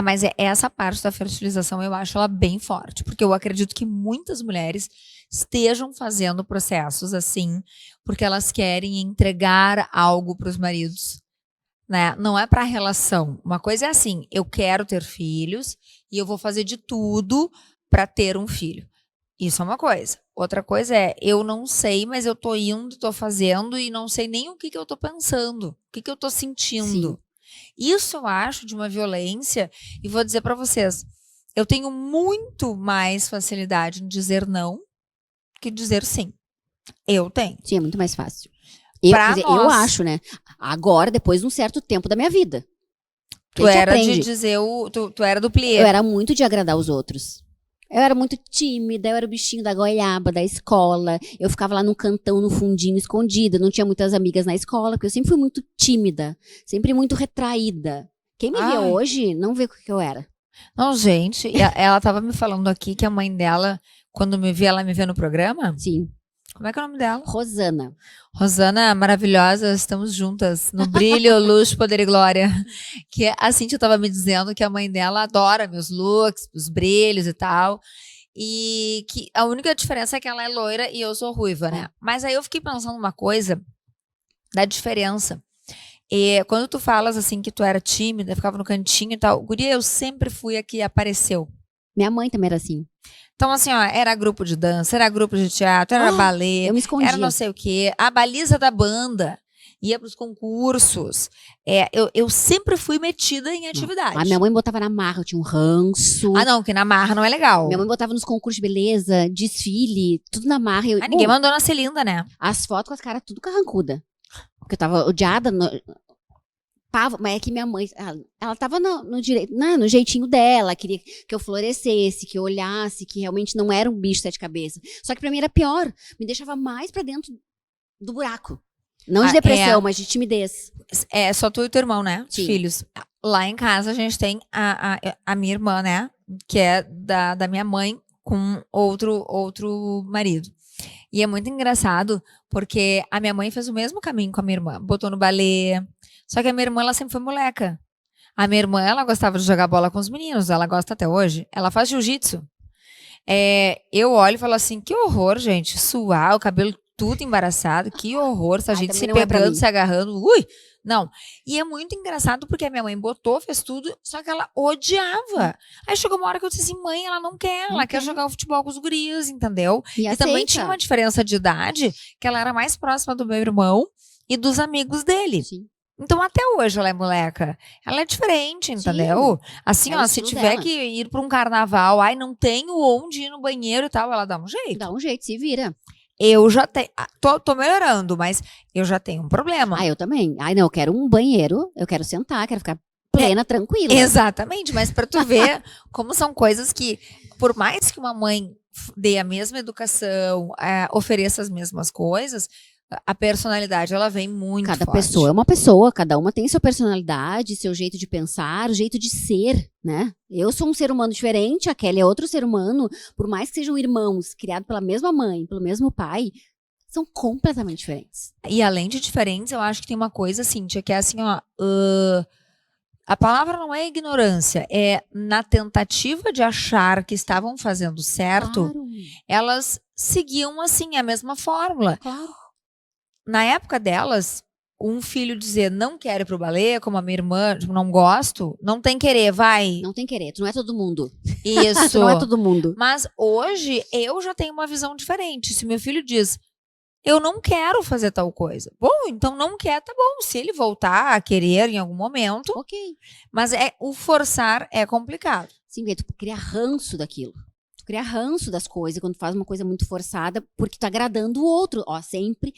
Speaker 1: Mas essa parte da fertilização eu acho ela bem forte, porque eu acredito que muitas mulheres estejam fazendo processos assim, porque elas querem entregar algo para os maridos, né? Não é para a relação. Uma coisa é assim, eu quero ter filhos e eu vou fazer de tudo para ter um filho. Isso é uma coisa. Outra coisa é, eu não sei, mas eu tô indo, tô fazendo e não sei nem o que eu tô pensando, o que eu tô sentindo. Sim. Isso eu acho de uma violência, e vou dizer para vocês, eu tenho muito mais facilidade em dizer não que dizer sim. Eu tenho.
Speaker 2: Sim, é muito mais fácil. Eu acho, né? Agora, depois de um certo tempo da minha vida.
Speaker 1: Tu era de dizer, tu era do plié.
Speaker 2: Eu era muito de agradar os outros. Eu era muito tímida, eu era o bichinho da goiaba, da escola. Eu ficava lá no cantão, no fundinho, escondida. Não tinha muitas amigas na escola, porque eu sempre fui muito tímida, sempre muito retraída. Quem me vê
Speaker 1: Ai.
Speaker 2: hoje não vê o que eu era.
Speaker 1: Não, gente, ela tava me falando aqui que a mãe dela, quando me vê, ela me vê no programa.
Speaker 2: Sim.
Speaker 1: Como é que é o nome dela?
Speaker 2: Rosana.
Speaker 1: Rosana, maravilhosa, estamos juntas no brilho, luz, poder e glória. Que a Cíntia tava me dizendo que a mãe dela adora meus looks, os brilhos e tal. E que a única diferença é que ela é loira e eu sou ruiva, né? Mas aí eu fiquei pensando uma coisa da diferença. E quando tu falas assim que tu era tímida, ficava no cantinho e tal, guria, eu sempre fui a que apareceu.
Speaker 2: Minha mãe também era assim.
Speaker 1: Então, assim, ó, era grupo de dança, era grupo de teatro, era balé,
Speaker 2: Eu me escondia.
Speaker 1: era não sei o quê, a baliza da banda, ia pros concursos. Eu sempre fui metida em atividade.
Speaker 2: A minha mãe botava na marra, eu tinha um ranço.
Speaker 1: Ah, não, que na marra não é legal.
Speaker 2: Minha mãe botava nos concursos de beleza, desfile, tudo na marra.
Speaker 1: Ninguém mandou na Celinda, né?
Speaker 2: As fotos com as caras tudo carrancuda. Porque eu tava odiada. Mas é que minha mãe, ela tava no direito, no jeitinho dela, queria que eu florescesse, que eu olhasse, que realmente não era um bicho sete cabeças. Só que pra mim era pior, me deixava mais pra dentro do buraco. Não de depressão, mas de timidez.
Speaker 1: É só tu e teu irmão, né? Os
Speaker 2: Sim.
Speaker 1: filhos. Lá em casa a gente tem a minha irmã, né? Que é da minha mãe com outro marido. E é muito engraçado porque a minha mãe fez o mesmo caminho com a minha irmã. Botou no balé. Só que a minha irmã, ela sempre foi moleca. A minha irmã, ela gostava de jogar bola com os meninos. Ela gosta até hoje. Ela faz jiu-jitsu. Eu olho e falo assim, que horror, gente. Suar, o cabelo tudo embaraçado. Que horror. Essa gente se pegando, se agarrando. Ui! Não. E é muito engraçado porque a minha mãe botou, fez tudo, só que ela odiava. Aí chegou uma hora que eu disse assim, mãe, ela não quer. Ela quer jogar futebol com os gurias, entendeu? E também tinha uma diferença de idade, que ela era mais próxima do meu irmão e dos amigos dele.
Speaker 2: Sim.
Speaker 1: Então, até hoje ela é moleca. Ela é diferente, entendeu? Sim. Assim, ó, se tiver que ir pra um carnaval, não tenho onde ir no banheiro e tal, ela dá um jeito.
Speaker 2: Dá um jeito, se vira.
Speaker 1: Eu já tenho. Tô melhorando, mas eu já tenho um problema.
Speaker 2: Eu também. Não, eu quero um banheiro, eu quero sentar, quero ficar plena, tranquila.
Speaker 1: Exatamente, mas pra tu ver como são coisas que, por mais que uma mãe dê a mesma educação, ofereça as mesmas coisas, a personalidade, ela vem muito forte.
Speaker 2: Cada pessoa é uma pessoa, cada uma tem sua personalidade, seu jeito de pensar, o jeito de ser, né? Eu sou um ser humano diferente, a Kelly é outro ser humano, por mais que sejam irmãos, criados pela mesma mãe, pelo mesmo pai, são completamente diferentes.
Speaker 1: E além de diferentes, eu acho que tem uma coisa, Cíntia, que é assim, ó, a palavra não é ignorância, é na tentativa de achar que estavam fazendo certo, elas seguiam, assim, a mesma fórmula.
Speaker 2: Claro.
Speaker 1: Na época delas, um filho dizer não quero ir pro balé, como a minha irmã, tipo, não gosto, não tem querer, vai.
Speaker 2: Não tem querer, tu não é todo mundo.
Speaker 1: Isso.
Speaker 2: Tu não é todo mundo.
Speaker 1: Mas hoje, eu já tenho uma visão diferente. Se meu filho diz, eu não quero fazer tal coisa. Bom, então não quer, tá bom. Se ele voltar a querer em algum momento.
Speaker 2: Ok.
Speaker 1: Mas o forçar é complicado.
Speaker 2: Sim, porque tu cria ranço daquilo. Criar ranço das coisas, quando faz uma coisa muito forçada, porque tá agradando o outro. Sempre.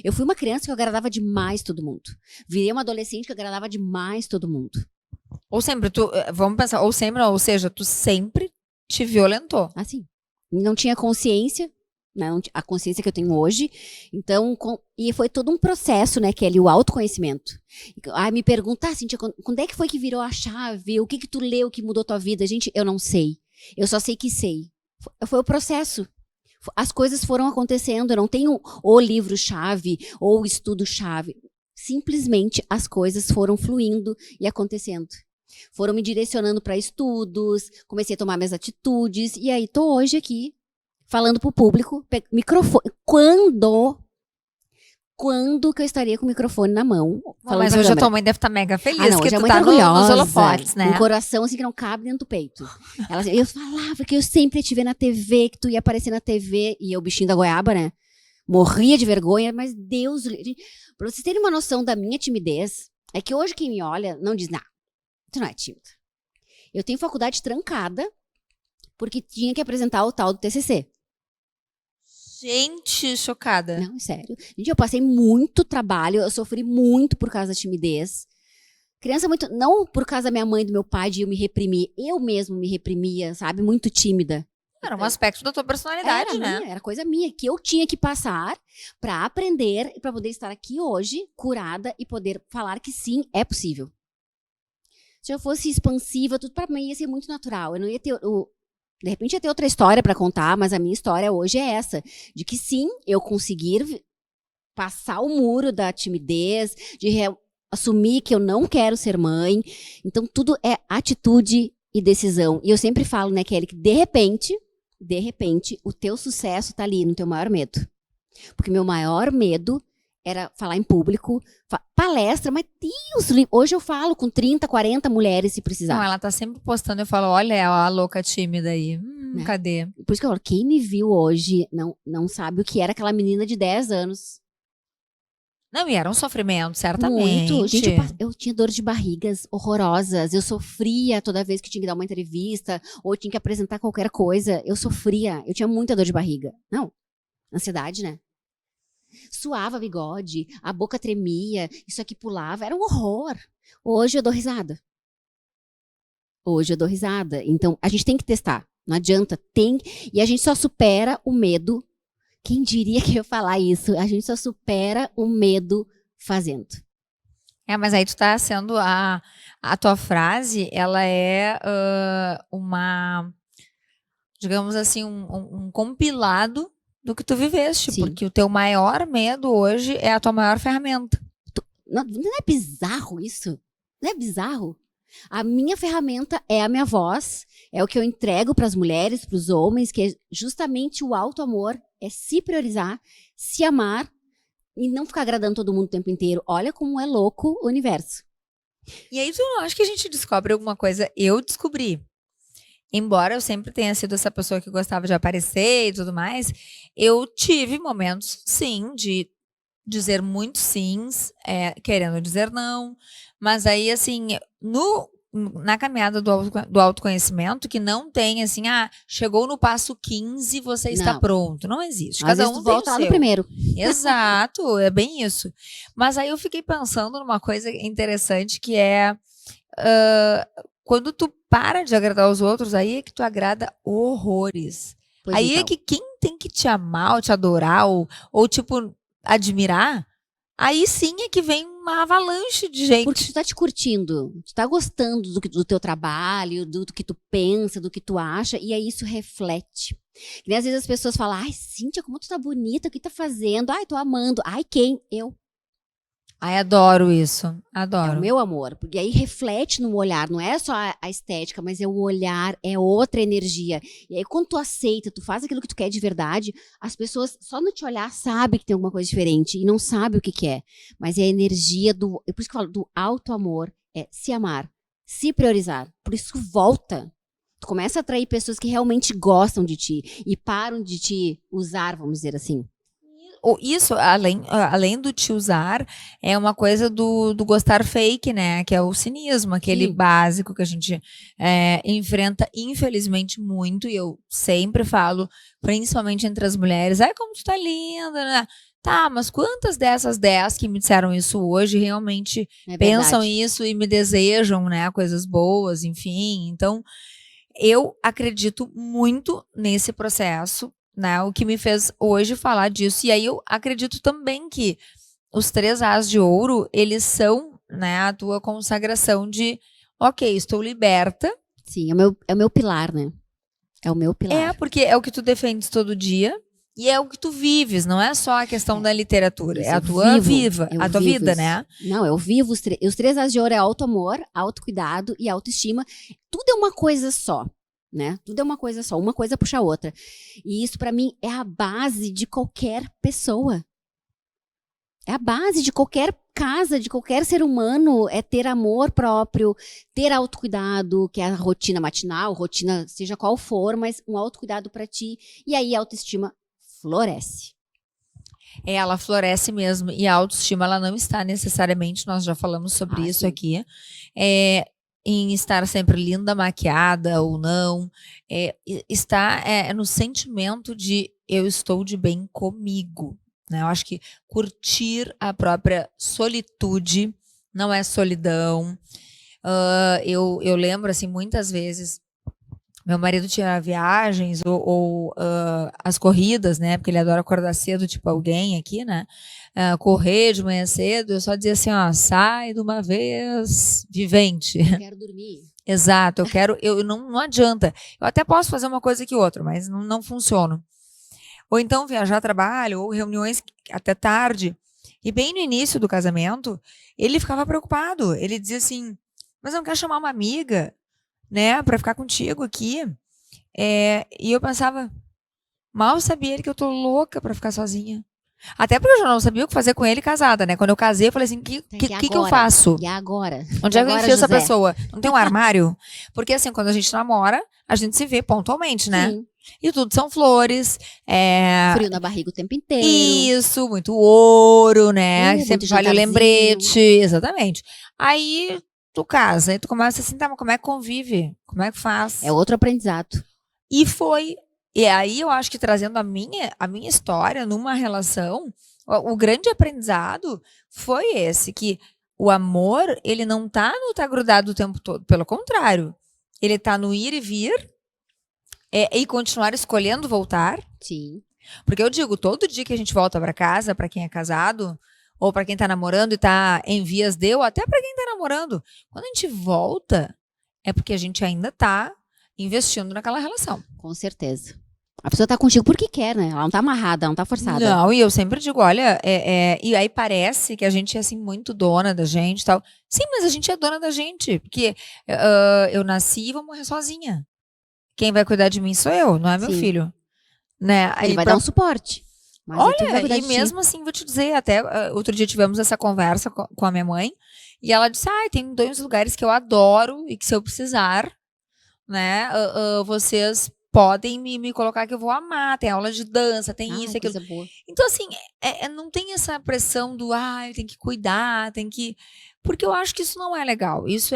Speaker 2: Eu fui uma criança que eu agradava demais todo mundo. Virei uma adolescente que agradava demais todo mundo.
Speaker 1: Ou sempre, vamos pensar, ou seja, tu sempre te violentou.
Speaker 2: Assim. Não tinha consciência, né, a consciência que eu tenho hoje. Então, e foi todo um processo, né, Kelly, o autoconhecimento. Me pergunta, Cíntia, quando é que foi que virou a chave? O que tu leu que mudou tua vida? Gente, eu não sei. Eu só sei que sei. Foi o processo. As coisas foram acontecendo. Eu não tenho o livro-chave ou o estudo-chave. Simplesmente as coisas foram fluindo e acontecendo. Foram me direcionando para estudos, comecei a tomar minhas atitudes. E aí, tô hoje aqui, falando pro público, microfone. Quando que eu estaria com o microfone na mão?
Speaker 1: Mas hoje a tua mãe deve estar mega feliz,
Speaker 2: não,
Speaker 1: que
Speaker 2: tu
Speaker 1: é muito
Speaker 2: tá
Speaker 1: nos holofotes, né?
Speaker 2: Um coração assim que não cabe dentro do peito. Eu falava que eu sempre ia te ver na TV, que tu ia aparecer na TV, e eu, bichinho da goiaba, né? Morria de vergonha, mas Deus... Pra vocês terem uma noção da minha timidez, é que hoje quem me olha não diz, tu não é tímida. Eu tenho faculdade trancada, porque tinha que apresentar o tal do TCC.
Speaker 1: Gente, chocada.
Speaker 2: Não, sério. Gente, eu passei muito trabalho, eu sofri muito por causa da timidez. Criança não por causa da minha mãe e do meu pai, de eu me reprimir. Eu mesmo me reprimia, sabe? Muito tímida.
Speaker 1: Era um aspecto da tua personalidade, né?
Speaker 2: Era coisa minha, que eu tinha que passar para aprender e para poder estar aqui hoje, curada e poder falar que sim, é possível. Se eu fosse expansiva, tudo para mim ia ser muito natural. Eu não ia ter, de repente ia ter outra história para contar, mas a minha história hoje é essa, de que sim, eu conseguir passar o muro da timidez, de assumir que eu não quero ser mãe. Então tudo é atitude e decisão. E eu sempre falo, né, Kelly, que de repente, o teu sucesso tá ali no teu maior medo. Porque meu maior medo era falar em público, palestra, mas Deus, hoje eu falo com 30, 40 mulheres se precisar.
Speaker 1: Não, ela tá sempre postando, eu falo, olha a louca tímida aí.
Speaker 2: Né?
Speaker 1: Cadê?
Speaker 2: Por isso que eu falo, quem me viu hoje não sabe o que era aquela menina de 10 anos.
Speaker 1: Não, e era um sofrimento, certamente.
Speaker 2: Muito. Gente, eu tinha dor de barrigas horrorosas. Eu sofria toda vez que tinha que dar uma entrevista ou tinha que apresentar qualquer coisa. Eu sofria. Eu tinha muita dor de barriga. Não, ansiedade, né? Suava bigode, a boca tremia, isso aqui pulava. Era um horror. Hoje eu dou risada. Então, a gente tem que testar. Não adianta. E a gente só supera o medo. Quem diria que eu ia falar isso? A gente só supera o medo fazendo.
Speaker 1: Mas aí tu tá sendo a tua frase, ela é uma, digamos assim, um compilado do que tu viveste. Sim. Porque o teu maior medo hoje é a tua maior ferramenta.
Speaker 2: Não é bizarro isso? Não é bizarro? A minha ferramenta é a minha voz, é o que eu entrego para as mulheres, para os homens, que é justamente o auto-amor, é se priorizar, se amar e não ficar agradando todo mundo o tempo inteiro. Olha como é louco o universo.
Speaker 1: E aí tu não acha que a gente descobre alguma coisa? Eu descobri. Embora eu sempre tenha sido essa pessoa que gostava de aparecer e tudo mais, eu tive momentos, sim, de dizer muitos sims, querendo dizer não, mas aí, assim, na caminhada do autoconhecimento, que não tem, assim, chegou no passo 15, você está pronto. Não existe. Cada um
Speaker 2: volta lá no primeiro.
Speaker 1: Exato, é bem isso. Mas aí eu fiquei pensando numa coisa interessante, que é quando tu para de agradar os outros, aí é que tu agrada horrores. Pois aí então. É que quem tem que te amar, ou te adorar, ou tipo, admirar, aí sim é que vem uma avalanche de gente.
Speaker 2: Porque tu tá te curtindo, tu tá gostando do teu trabalho, do que tu pensa, do que tu acha, e aí isso reflete. E às vezes as pessoas falam, ai, Cíntia, como tu tá bonita, o que tá fazendo? Ai, tô amando. Ai, quem? Eu.
Speaker 1: Ai, adoro isso, adoro.
Speaker 2: É o meu amor, porque aí reflete no olhar, não é só a estética, mas é o olhar, é outra energia. E aí quando tu aceita, tu faz aquilo que tu quer de verdade, as pessoas só no te olhar sabem que tem alguma coisa diferente e não sabem o que é. Mas é a energia por isso que eu falo, do auto-amor, é se amar, se priorizar. Por isso volta. Tu começa a atrair pessoas que realmente gostam de ti e param de te usar, vamos dizer assim.
Speaker 1: Isso, além do te usar, é uma coisa do gostar fake, né? Que é o cinismo, aquele básico que a gente enfrenta, infelizmente, muito. E eu sempre falo, principalmente entre as mulheres, como tu tá linda, né? Tá, mas quantas dessas 10 que me disseram isso hoje realmente pensam isso e me desejam, né? Coisas boas, enfim. Então, eu acredito muito nesse processo, né, o que me fez hoje falar disso. E aí eu acredito também que os 3 As de Ouro, eles são, né, a tua consagração de, ok, estou liberta.
Speaker 2: Sim, é o meu pilar, né? É o meu pilar.
Speaker 1: Porque é o que tu defendes todo dia e é o que tu vives, não é só a questão da literatura, é a tua a tua vida,
Speaker 2: isso.
Speaker 1: né?
Speaker 2: Não, eu vivo os 3 As de Ouro é auto-amor, autocuidado e autoestima. Tudo é uma coisa só. Né? Tudo é uma coisa só, uma coisa puxa a outra. E isso para mim é a base de qualquer pessoa. É a base de qualquer casa, de qualquer ser humano, é ter amor próprio, ter autocuidado, que é a rotina matinal, rotina seja qual for, mas um autocuidado para ti, e aí a autoestima floresce.
Speaker 1: Ela floresce mesmo, e a autoestima ela não está necessariamente, nós já falamos sobre isso aqui, em estar sempre linda, maquiada ou não, está no sentimento de eu estou de bem comigo, né? Eu acho que curtir a própria solitude não é solidão. Eu lembro, assim, muitas vezes, Meu marido tinha viagens ou as corridas, né? Porque ele adora acordar cedo, tipo alguém aqui, né? Correr de manhã cedo, eu só dizia assim, ó, sai de uma vez, vivente.
Speaker 2: Eu quero dormir.
Speaker 1: Exato, não adianta. Eu até posso fazer uma coisa que outra, mas não funciona. Ou então viajar a trabalho, ou reuniões até tarde. E bem no início do casamento, ele ficava preocupado. Ele dizia assim, mas eu não quero chamar uma amiga, né, pra ficar contigo aqui. E eu pensava, mal sabia ele que eu tô louca pra ficar sozinha. Até porque eu já não sabia o que fazer com ele casada, né? Quando eu casei, eu falei assim, o que eu
Speaker 2: agora?
Speaker 1: faço?
Speaker 2: E agora?
Speaker 1: Onde
Speaker 2: E
Speaker 1: é que eu
Speaker 2: agora,
Speaker 1: enfio essa
Speaker 2: José?
Speaker 1: pessoa? Não tem um armário? Porque assim, quando a gente namora, a gente se vê pontualmente, né?
Speaker 2: Sim.
Speaker 1: E tudo são flores.
Speaker 2: Frio na barriga o tempo inteiro.
Speaker 1: Isso, muito ouro, né?
Speaker 2: Muito
Speaker 1: Sempre vale o
Speaker 2: jantarzinho.
Speaker 1: lembrete. Exatamente. Aí tu casa, aí tu começa assim, tá, mas como é que convive? Como é que faz?
Speaker 2: É outro aprendizado.
Speaker 1: E foi. E aí eu acho que trazendo a minha história numa relação, o grande aprendizado foi esse, que o amor, ele não tá no tá grudado o tempo todo, pelo contrário. Ele tá no ir e vir, e continuar escolhendo voltar.
Speaker 2: Sim.
Speaker 1: Porque eu digo, todo dia que a gente volta para casa, para quem é casado, ou para quem tá namorando e tá em vias de, ou até para quem tá namorando, quando a gente volta, é porque a gente ainda tá investindo naquela relação.
Speaker 2: Com certeza. A pessoa tá contigo porque quer, né? Ela não tá amarrada, ela não tá forçada.
Speaker 1: Não, e eu sempre digo, olha, e aí parece que a gente é assim muito dona da gente e tal. Sim, mas a gente é dona da gente, porque eu nasci e vou morrer sozinha. Quem vai cuidar de mim sou eu, não é meu
Speaker 2: Sim.
Speaker 1: filho. Né?
Speaker 2: Ele vai dar um suporte. Mas tu vai
Speaker 1: Olha,
Speaker 2: cuidar
Speaker 1: e
Speaker 2: de
Speaker 1: mesmo assim, vou te dizer, até outro dia tivemos essa conversa com a minha mãe, e ela disse, tem 2 lugares que eu adoro e que se eu precisar, né, vocês podem me colocar que eu vou amar, tem aula de dança, tem isso, aquilo.
Speaker 2: coisa boa.
Speaker 1: Então, assim, não tem essa pressão do, tem que cuidar, tem que... Porque eu acho que isso não é legal. Isso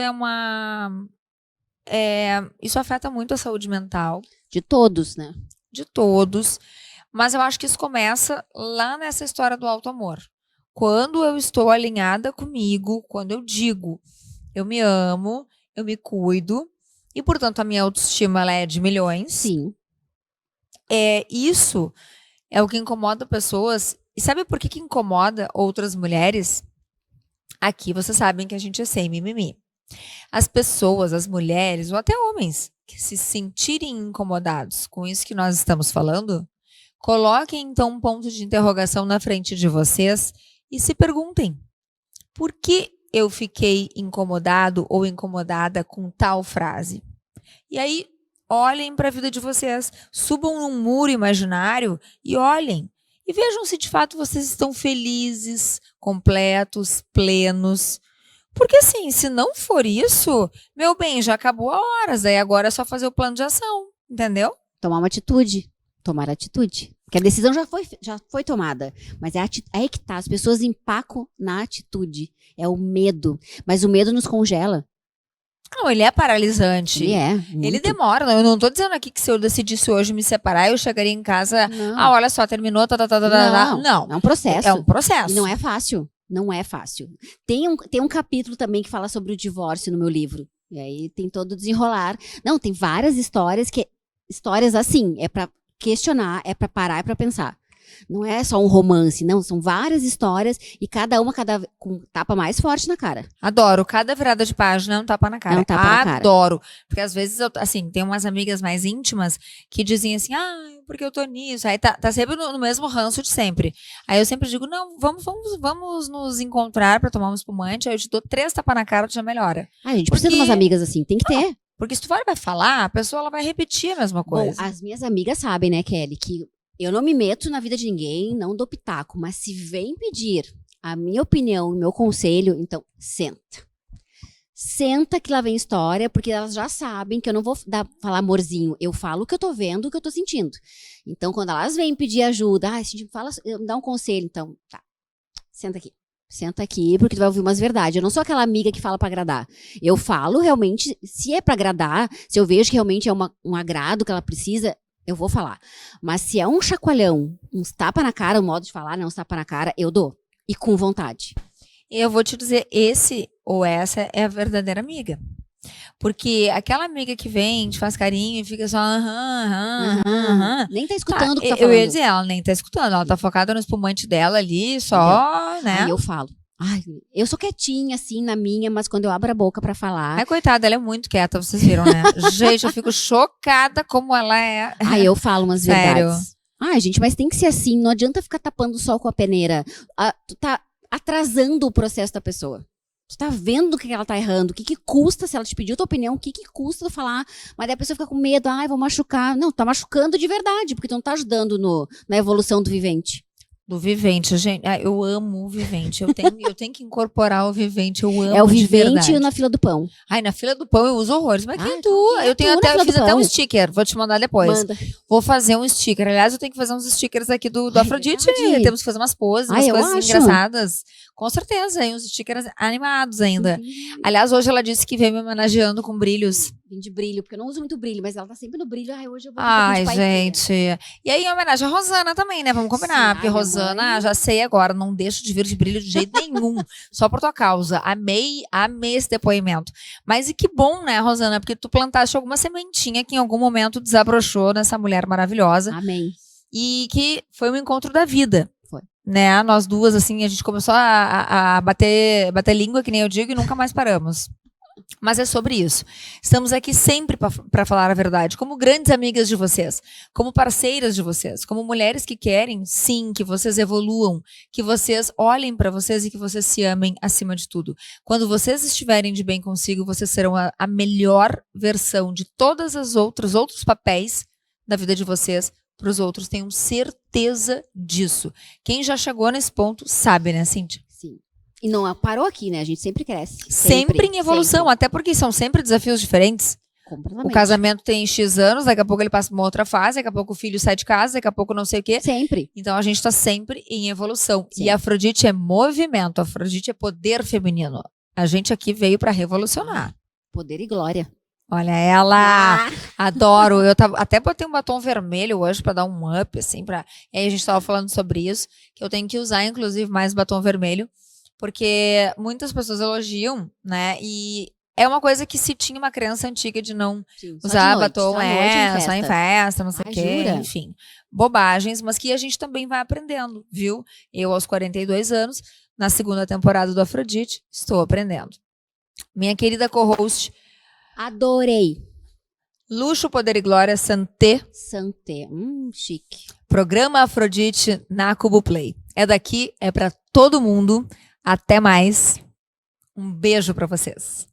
Speaker 1: isso afeta muito a saúde mental.
Speaker 2: De todos, né?
Speaker 1: De todos. Mas eu acho que isso começa lá nessa história do auto-amor. Quando eu estou alinhada comigo, quando eu digo, eu me amo, eu me cuido, e portanto a minha autoestima ela é de milhões.
Speaker 2: Sim.
Speaker 1: Isso é o que incomoda pessoas. E sabe por que incomoda outras mulheres? Aqui vocês sabem que a gente é sem mimimi. As pessoas, as mulheres, ou até homens, que se sentirem incomodados com isso que nós estamos falando, coloquem então um ponto de interrogação na frente de vocês e se perguntem: por que eu fiquei incomodado ou incomodada com tal frase? E aí, olhem para a vida de vocês, subam num muro imaginário e olhem. E vejam se de fato vocês estão felizes, completos, plenos. Porque assim, se não for isso, meu bem, já acabou a horas, daí agora é só fazer o plano de ação, entendeu?
Speaker 2: Tomar uma atitude. Tomar atitude. Porque a decisão já foi tomada. Mas é aí que tá. As pessoas empacam na atitude. É o medo. Mas o medo nos congela.
Speaker 1: Não, ele é paralisante.
Speaker 2: Ele é.
Speaker 1: Ele demora. Eu não tô dizendo aqui que se eu decidisse hoje me separar, eu chegaria em casa.
Speaker 2: Não.
Speaker 1: Olha só, terminou. Não.
Speaker 2: É um processo.
Speaker 1: É um processo.
Speaker 2: E não é fácil. Não é fácil. Tem um capítulo também que fala sobre o divórcio no meu livro. E aí tem todo o desenrolar. Não, tem várias histórias histórias assim, é pra questionar, é pra parar, é pra pensar. Não é só um romance, não, são várias histórias e cada uma com tapa mais forte na cara.
Speaker 1: Adoro, cada virada de página é um tapa na cara.
Speaker 2: É um tapa na cara.
Speaker 1: Adoro, porque às vezes, assim, tem umas amigas mais íntimas que dizem assim, porque eu tô nisso, aí tá sempre no mesmo ranço de sempre. Aí eu sempre digo, não, vamos nos encontrar pra tomar um espumante, aí eu te dou 3 tapas na cara, tu já melhora.
Speaker 2: A gente precisa de umas amigas assim, tem que ter.
Speaker 1: Porque se tu vai falar, a pessoa ela vai repetir a mesma coisa.
Speaker 2: Bom, as minhas amigas sabem, né, Kelly, que eu não me meto na vida de ninguém, não dou pitaco, mas se vem pedir a minha opinião, o meu conselho, então senta. Senta que lá vem história, porque elas já sabem que eu não vou falar amorzinho, eu falo o que eu tô vendo, o que eu tô sentindo. Então, quando elas vêm pedir ajuda, se a gente me dá um conselho, então, tá, senta aqui. Senta aqui, porque tu vai ouvir umas verdades. Eu não sou aquela amiga que fala pra agradar. Eu falo realmente, se é pra agradar, se eu vejo que realmente é um agrado que ela precisa, eu vou falar. Mas se é um chacoalhão, uns tapa na cara, o modo de falar, uns tapa na cara, eu dou. E com vontade.
Speaker 1: E eu vou te dizer, esse ou essa é a verdadeira amiga. Porque aquela amiga que vem, te faz carinho e fica só aham.
Speaker 2: Nem tá escutando o que tá
Speaker 1: Eu
Speaker 2: falando.
Speaker 1: ia dizer, ela nem tá escutando. Ela tá focada no espumante dela ali, só, né?
Speaker 2: Aí eu falo. Ai, eu sou quietinha, assim, na minha, mas quando eu abro a boca pra falar...
Speaker 1: Ai, coitada, ela é muito quieta, vocês viram, né? Gente, eu fico chocada como ela é.
Speaker 2: Aí eu falo umas
Speaker 1: Sério.
Speaker 2: verdades. Ai, gente, mas tem que ser assim. Não adianta ficar tapando o sol com a peneira. Tu tá atrasando o processo da pessoa. Tu tá vendo que ela tá errando. O que custa, se ela te pediu tua opinião, o que custa tu falar? Mas daí a pessoa fica com medo. Ai, vou machucar. Não, tá machucando de verdade, porque tu não tá ajudando na evolução do vivente.
Speaker 1: Do vivente, gente. Eu amo o vivente. Eu tenho que incorporar o vivente. Eu amo
Speaker 2: É o
Speaker 1: de
Speaker 2: vivente
Speaker 1: verdade.
Speaker 2: e na fila do pão.
Speaker 1: Ai, na fila do pão eu uso horrores. Mas quem tu?
Speaker 2: quem é
Speaker 1: Eu tenho
Speaker 2: tu na fila
Speaker 1: fiz
Speaker 2: do
Speaker 1: até um
Speaker 2: pão?
Speaker 1: sticker. Vou te mandar depois.
Speaker 2: Manda.
Speaker 1: Vou fazer um sticker. Aliás, eu tenho que fazer uns stickers aqui do
Speaker 2: Ai,
Speaker 1: Afrodite.
Speaker 2: verdade.
Speaker 1: Temos que fazer umas poses,
Speaker 2: Ai,
Speaker 1: umas
Speaker 2: eu
Speaker 1: coisas
Speaker 2: acho.
Speaker 1: engraçadas. Com certeza, hein? Uns stickers animados ainda. Aliás, hoje ela disse que veio me homenageando com brilhos.
Speaker 2: Vim de brilho, porque eu não uso muito brilho, mas ela tá sempre no brilho. Ai, hoje eu vou
Speaker 1: Ai,
Speaker 2: de pai e filha.
Speaker 1: gente. E aí, em homenagem à Rosana também, né? Vamos combinar.
Speaker 2: Sim,
Speaker 1: Porque
Speaker 2: ai, minha
Speaker 1: Rosana,
Speaker 2: mãe.
Speaker 1: já sei agora, não deixo de vir de brilho de jeito nenhum. Só por tua causa. Amei esse depoimento. Mas e que bom, né, Rosana? Porque tu plantaste alguma sementinha que em algum momento desabrochou nessa mulher maravilhosa.
Speaker 2: Amém.
Speaker 1: E que foi um encontro da vida.
Speaker 2: Foi.
Speaker 1: Né? Nós duas, assim, a gente começou a bater língua, que nem eu digo, e nunca mais paramos. Mas é sobre isso. Estamos aqui sempre para falar a verdade, como grandes amigas de vocês, como parceiras de vocês, como mulheres que querem, sim, que vocês evoluam, que vocês olhem para vocês e que vocês se amem acima de tudo. Quando vocês estiverem de bem consigo, vocês serão a melhor versão de todas as outros papéis da vida de vocês para os outros. Tenham certeza disso. Quem já chegou nesse ponto sabe, né, Cíntia?
Speaker 2: Sim. E não parou aqui, né? A gente sempre cresce.
Speaker 1: Sempre em evolução,
Speaker 2: sempre.
Speaker 1: até porque são sempre desafios diferentes.
Speaker 2: Completamente.
Speaker 1: O casamento tem X anos, daqui a pouco ele passa por uma outra fase, daqui a pouco o filho sai de casa, daqui a pouco não sei o quê.
Speaker 2: Sempre.
Speaker 1: Então a gente tá sempre em evolução.
Speaker 2: Sim.
Speaker 1: E a Afrodite é movimento, a Afrodite é poder feminino. A gente aqui veio pra revolucionar.
Speaker 2: Poder e glória.
Speaker 1: Olha ela! Adoro! Eu até botei um batom vermelho hoje pra dar um up, assim, E aí a gente tava falando sobre isso, que eu tenho que usar, inclusive, mais batom vermelho, porque muitas pessoas elogiam, né? E é uma coisa que se tinha uma crença antiga de não usar batom, só em festa, não sei o quê,
Speaker 2: jura?
Speaker 1: enfim. Bobagens, mas que a gente também vai aprendendo, viu? Eu, aos 42 anos, na segunda temporada do Afrodite, estou aprendendo. Minha querida co-host,
Speaker 2: Adorei.
Speaker 1: Luxo, Poder e Glória, Santé,
Speaker 2: Santé. Chique.
Speaker 1: programa Afrodite na Cubo Play. É daqui, é pra todo mundo. Até mais. Um beijo pra vocês.